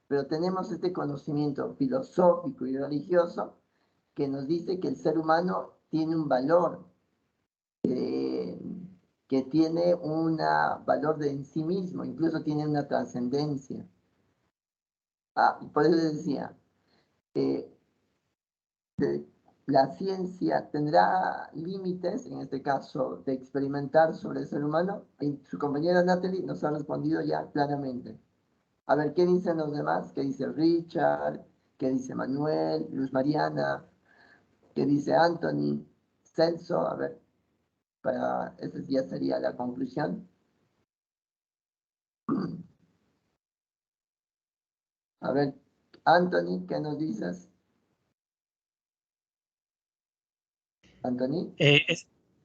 Pero tenemos este conocimiento filosófico y religioso que nos dice que el ser humano tiene un valor, que tiene un valor en sí mismo, incluso tiene una trascendencia. Por eso les decía, la ciencia tendrá límites, en este caso, de experimentar sobre el ser humano. Y su compañera Natalie nos ha respondido ya claramente. A ver, ¿qué dicen los demás? ¿Qué dice Richard? ¿Qué dice Manuel? Luz Mariana. ¿Qué dice Anthony? Celso, a ver, esa ya sería la conclusión. A ver, Anthony, ¿qué nos dices? Anthony.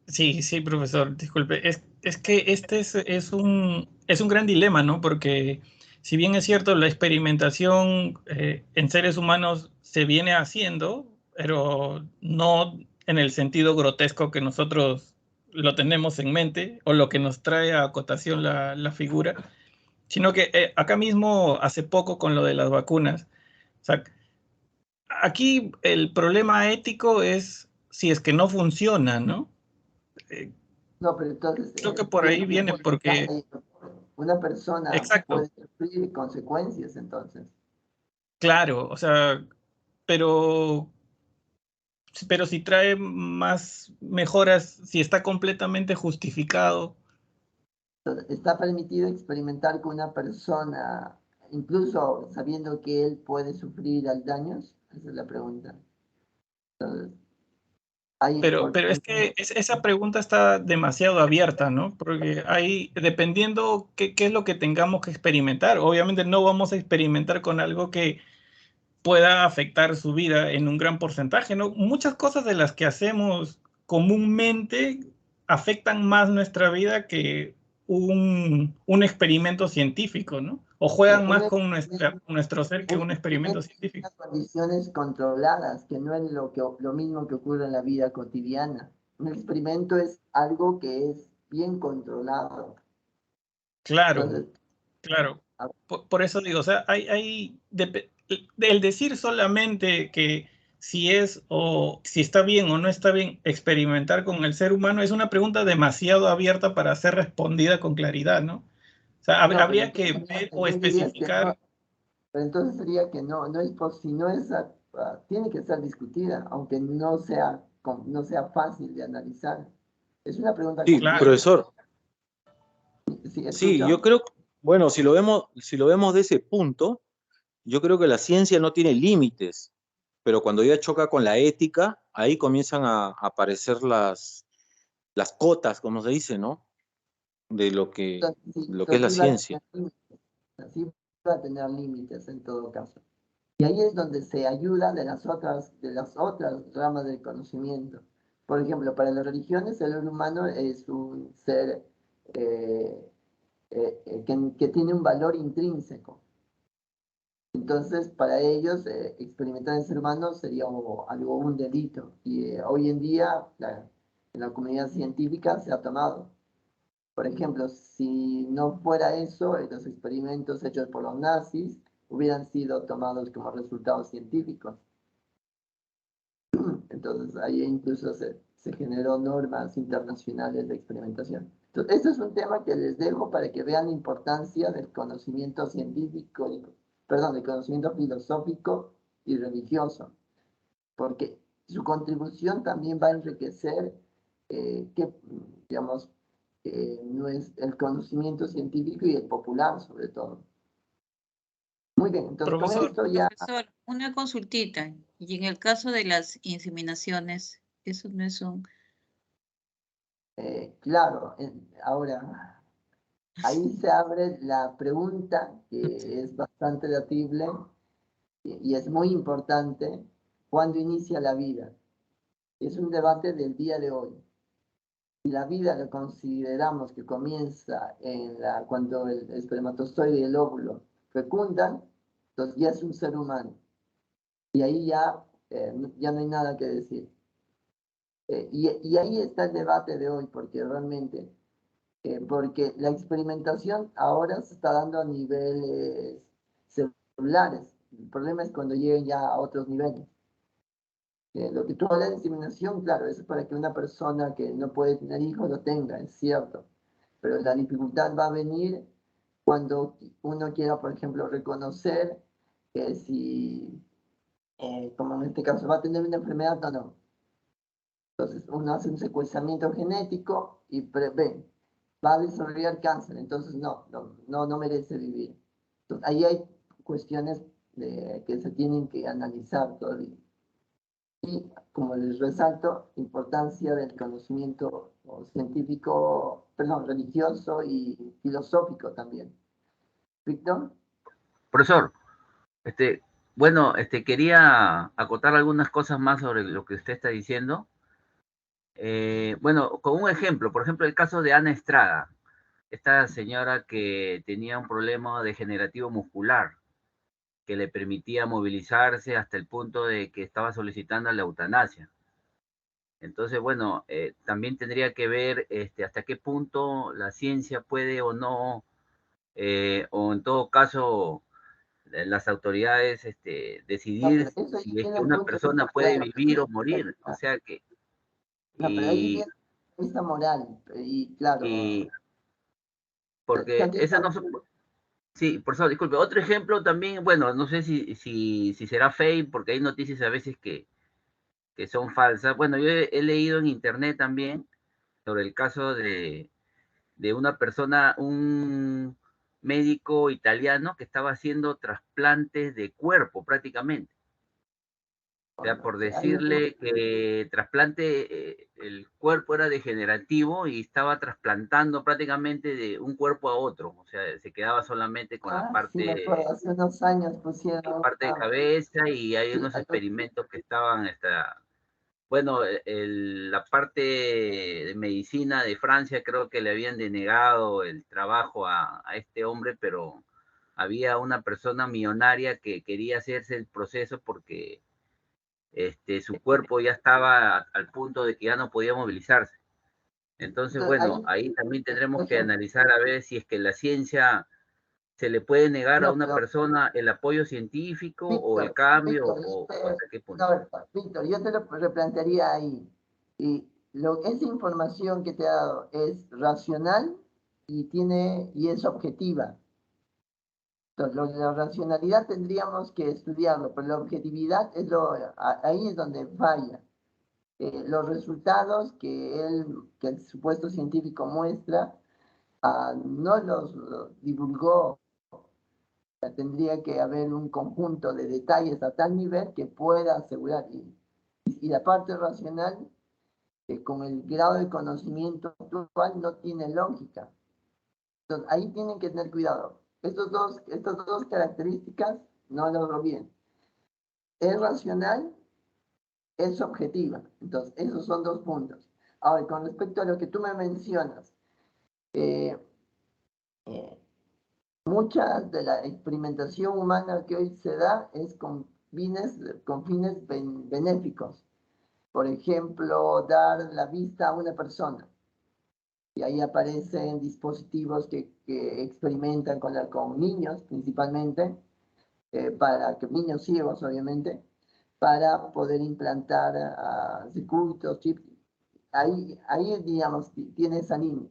Sí, profesor, disculpe. Es que este es un gran dilema, ¿no? Porque si bien es cierto, la experimentación en seres humanos se viene haciendo, pero no en el sentido grotesco que nosotros lo tenemos en mente, o lo que nos trae a acotación la figura, sino que acá mismo, hace poco, con lo de las vacunas, o sea, aquí el problema ético es si es que no funciona, ¿no? No, pero entonces Creo que por ahí viene, porque... una persona Exacto. puede sufrir consecuencias, entonces. Claro, o sea, pero si trae más mejoras, si está completamente justificado. Entonces, ¿está permitido experimentar con una persona, incluso sabiendo que él puede sufrir daños? Esa es la pregunta. Entonces, Pero es que esa pregunta está demasiado abierta, ¿no? Porque ahí, dependiendo qué es lo que tengamos que experimentar, obviamente no vamos a experimentar con algo que pueda afectar su vida en un gran porcentaje, ¿no? Muchas cosas de las que hacemos comúnmente afectan más nuestra vida que un experimento científico, ¿no? O juegan más con nuestro ser que un experimento científico. Condiciones controladas, que no es lo mismo que ocurre en la vida cotidiana. Un experimento es algo que es bien controlado. Claro, Entonces, claro. Por eso digo, o sea, el decir solamente que si es o si está bien o no está bien experimentar con el ser humano es una pregunta demasiado abierta para ser respondida con claridad, ¿no? O sea, habría que ver o especificar. Pero entonces sería que no es si no es, tiene que ser discutida, aunque no sea fácil de analizar. Es una pregunta Sí, compleja. profesor. Sí, yo creo, bueno, si lo vemos de ese punto, yo creo que la ciencia no tiene límites, pero cuando ya choca con la ética, ahí comienzan a aparecer las cotas, como se dice, ¿no? De lo que es la ciencia. Sí va a tener límites en todo caso. Y ahí es donde se ayuda de las otras ramas del conocimiento. Por ejemplo, para las religiones el ser humano es un ser que tiene un valor intrínseco. Entonces, para ellos, experimentar el ser humano sería un delito. Y hoy en día, en la comunidad científica se ha tomado. Por ejemplo, si no fuera eso, los experimentos hechos por los nazis hubieran sido tomados como resultados científicos. Entonces, ahí incluso se generó normas internacionales de experimentación. Entonces, este es un tema que les dejo para que vean la importancia del conocimiento científico, del conocimiento filosófico y religioso, porque su contribución también va a enriquecer digamos, no es el conocimiento científico y el popular, sobre todo. Muy bien, entonces Profesor, con esto ya... Profesor, una consultita. Y en el caso de las inseminaciones, eso no es un... claro, ahora, ahí se abre la pregunta que es bastante debatible y es muy importante, ¿cuándo inicia la vida? Es un debate del día de hoy. Si la vida lo consideramos que comienza cuando el espermatozoide y el óvulo fecundan, entonces ya es un ser humano. Y ahí ya no hay nada que decir. Y ahí está el debate de hoy, porque realmente, porque la experimentación ahora se está dando a niveles celulares. El problema es cuando lleguen ya a otros niveles. Lo que tú hablas de inseminación, claro, eso es para que una persona que no puede tener hijos lo tenga, es cierto. Pero la dificultad va a venir cuando uno quiera, por ejemplo, reconocer que si, como en este caso, va a tener una enfermedad o no. Entonces, uno hace un secuenciamiento genético y prevé, va a desarrollar cáncer, entonces no merece vivir. Entonces, ahí hay cuestiones que se tienen que analizar todavía. Y, como les resalto, importancia del conocimiento científico, perdón, religioso y filosófico también. ¿Víctor? Profesor, bueno, quería acotar algunas cosas más sobre lo que usted está diciendo. Bueno, con un ejemplo, por ejemplo, el caso de Ana Estrada, esta señora que tenía un problema degenerativo muscular que le permitía movilizarse hasta el punto de que estaba solicitando la eutanasia. Entonces, bueno, también tendría que ver hasta qué punto la ciencia puede o no, o en todo caso, las autoridades decidir si es que una persona puede vivir o morir. O sea que... No, pero ahí viene esta moral, y claro... porque esa no... Sí, por eso, disculpe. Otro ejemplo también, bueno, no sé si será fake, porque hay noticias a veces que son falsas. Bueno, yo he leído en internet también sobre el caso de una persona, un médico italiano que estaba haciendo trasplantes de cuerpo prácticamente. O sea, por decirle que trasplante, el cuerpo era degenerativo y estaba trasplantando prácticamente de un cuerpo a otro. O sea, se quedaba solamente con la parte, sí, me acuerdo, hace unos años pusieron... parte de cabeza, y hay unos experimentos que estaban bueno, la parte de medicina de Francia creo que le habían denegado el trabajo a este hombre, pero había una persona millonaria que quería hacerse el proceso porque su cuerpo ya estaba al punto de que ya no podía movilizarse. Entonces, bueno, ahí también tendremos que analizar a ver si es que la ciencia se le puede negar a una persona el apoyo científico o el cambio, o hasta qué punto. Víctor, yo te lo replantearía ahí. Y esa información que te he dado es racional y es objetiva. Entonces, la racionalidad tendríamos que estudiarlo, pero la objetividad ahí es donde falla. Los resultados que el supuesto científico muestra, no los divulgó. Tendría que haber un conjunto de detalles a tal nivel que pueda asegurar. Y la parte racional, con el grado de conocimiento actual, no tiene lógica. Entonces, ahí tienen que tener cuidado. Estas dos características no lo olviden. Es racional, es objetiva. Entonces, esos son dos puntos. Ahora, con respecto a lo que tú me mencionas, mucha de la experimentación humana que hoy se da es con fines benéficos. Por ejemplo, dar la vista a una persona. Y ahí aparecen dispositivos que experimentan con niños principalmente, niños ciegos obviamente, para poder implantar circuitos, chips. Ahí, digamos, tiene esa línea.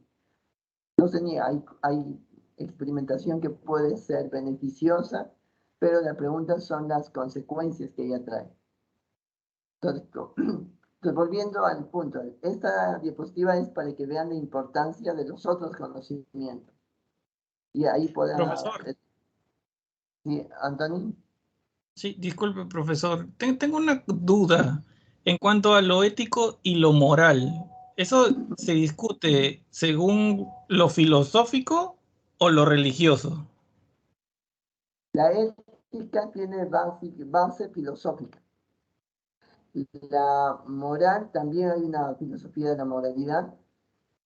No se niega, hay experimentación que puede ser beneficiosa, pero la pregunta son las consecuencias que ella trae. Entonces, volviendo al punto, esta diapositiva es para que vean la importancia de los otros conocimientos. Y ahí podemos... ¿Sí, Anthony? Sí, disculpe, profesor. Tengo una duda en cuanto a lo ético y lo moral. ¿Eso se discute según lo filosófico o lo religioso? La ética tiene base filosófica. La moral, también hay una filosofía de la moralidad,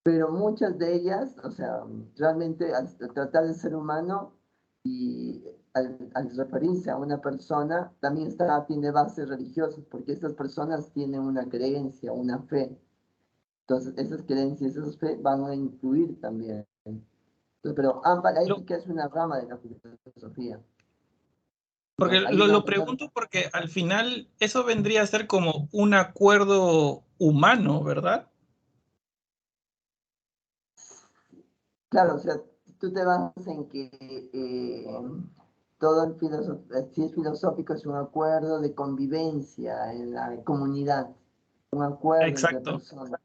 pero muchas de ellas, o sea, realmente al tratar de ser humano y al referirse a una persona, también tiene bases religiosas, porque estas personas tienen una creencia, una fe. Entonces, esas creencias, esas fe van a influir también. Entonces, pero la ética es una rama de la filosofía. Porque lo pregunto porque al final eso vendría a ser como un acuerdo humano, ¿verdad? Claro, o sea, tú te basas en que todo si es filosófico, es un acuerdo de convivencia en la comunidad. un acuerdo entre Exacto. personas.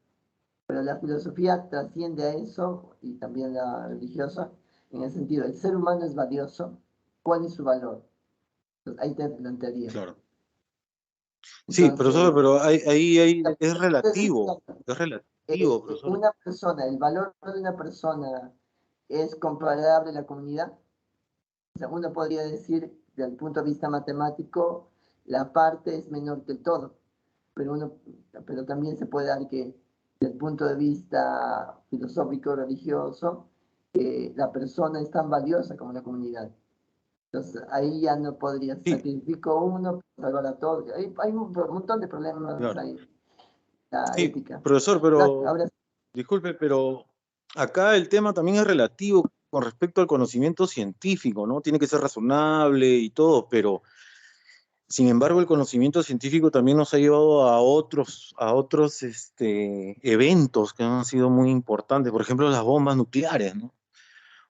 Pero la filosofía trasciende a eso, y también la religiosa, en el sentido, el ser humano es valioso, ¿cuál es su valor? Entonces, ahí te plantearía. Claro. Sí, Entonces, profesor, pero es relativo, profesor. una persona, el valor de una persona es comparable a la comunidad. O sea, uno podría decir, desde el punto de vista matemático, la parte es menor que el todo, pero también se puede dar que, desde el punto de vista filosófico, religioso, la persona es tan valiosa como la comunidad. Entonces, ahí ya no podría sacrificar uno, salvar a todos. Hay un montón de problemas Claro. ahí. La Sí, ética. profesor, pero Ahora, disculpe, pero acá el tema también es relativo con respecto al conocimiento científico, ¿no? Tiene que ser razonable y todo, pero sin embargo el conocimiento científico también nos ha llevado a otros eventos que han sido muy importantes, por ejemplo las bombas nucleares, ¿no?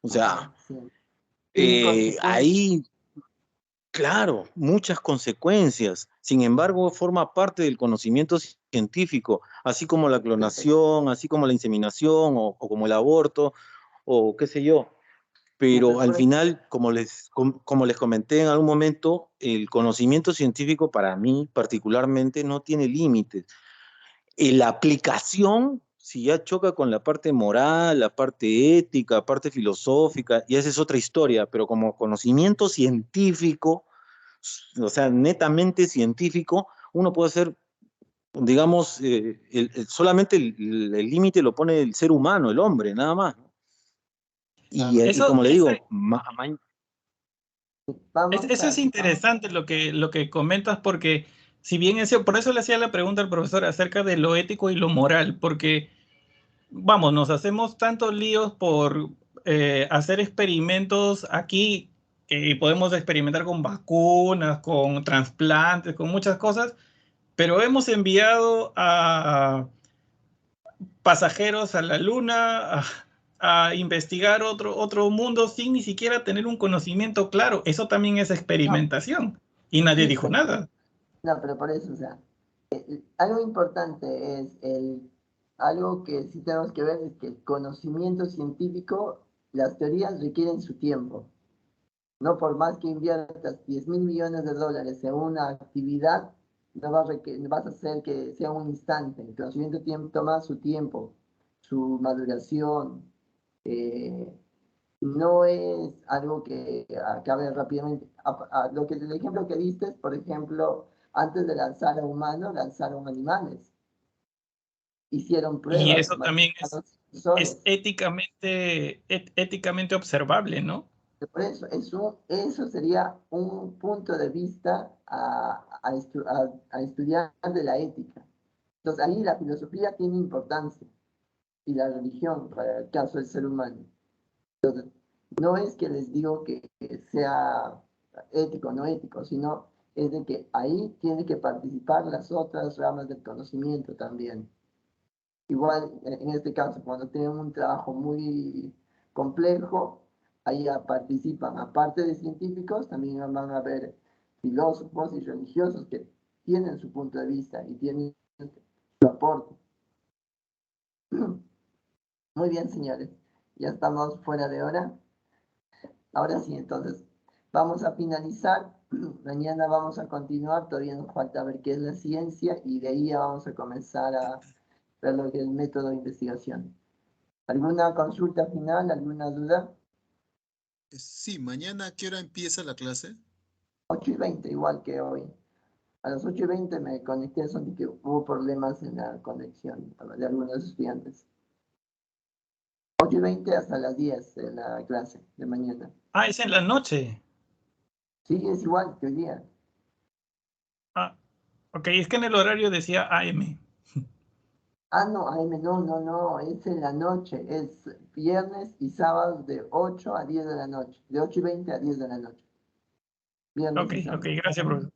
O sea, sí. Tienen ahí, claro, muchas consecuencias. Sin embargo, forma parte del conocimiento científico, así como la clonación, así como la inseminación o como el aborto o qué sé yo. Pero al final, como les comenté en algún momento, el conocimiento científico para mí particularmente no tiene límites. La aplicación, si ya choca con la parte moral, la parte ética, la parte filosófica, y esa es otra historia, pero como conocimiento científico, o sea, netamente científico, uno puede hacer, digamos, solamente el límite lo pone el ser humano, el hombre, nada más. Y como le digo, Eso es interesante lo que comentas, porque si bien por eso le hacía la pregunta al profesor acerca de lo ético y lo moral, porque vamos, nos hacemos tantos líos por hacer experimentos aquí, podemos experimentar con vacunas, con trasplantes, con muchas cosas, pero hemos enviado a pasajeros a la luna, a investigar otro mundo sin ni siquiera tener un conocimiento claro. Eso también es experimentación. Y nadie dijo nada. No, pero por eso, o sea, algo importante es algo que sí tenemos que ver es que el conocimiento científico, las teorías requieren su tiempo. No por más que inviertas 10.000 millones de dólares en una actividad, no vas a hacer que sea un instante. El conocimiento toma su tiempo, su maduración. No es algo que acabe rápidamente. El ejemplo que diste, por ejemplo, antes de lanzar a humanos, lanzaron animales. Hicieron pruebas. Y eso también es éticamente observable, ¿no? Por eso sería un punto de vista a estudiar de la ética. Entonces ahí la filosofía tiene importancia y la religión para el caso del ser humano. Entonces, no es que les digo que sea ético o no ético, sino es de que ahí tienen que participar las otras ramas del conocimiento también. Igual, en este caso, cuando tienen un trabajo muy complejo, ahí participan, aparte de científicos, también van a haber filósofos y religiosos que tienen su punto de vista y tienen su aporte. Muy bien, señores, ya estamos fuera de hora. Ahora sí, entonces, vamos a finalizar. Mañana vamos a continuar, todavía nos falta ver qué es la ciencia y de ahí ya vamos a comenzar a ver lo que es el método de investigación. ¿Alguna consulta final? ¿Alguna duda? Sí, mañana, ¿a qué hora empieza la clase? 8:20, igual que hoy. A las 8:20 me conecté, son que hubo problemas en la conexión de algunos estudiantes. 8:20 hasta las 10 de la clase de mañana. Ah, es en la noche. Sí, es igual que hoy día. Ah, ok, es que en el horario decía AM. Ah, no, AM, no, es en la noche, es viernes y sábados de 8 a 10 de la noche, de 8:20 a 10 de la noche. Viernes y sábado. Ok, gracias, profesor.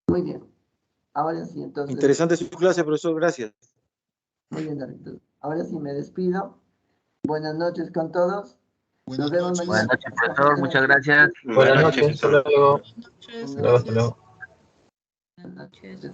Muy bien. Ahora sí, entonces. Interesante su clase, profesor, gracias. Muy bien, David. Ahora sí me despido. Buenas noches con todos. Nos vemos mañana. Buenas noches, profesor, muchas gracias. Buenas noches, hasta luego. Buenas noches. Hasta luego. Buenas noches.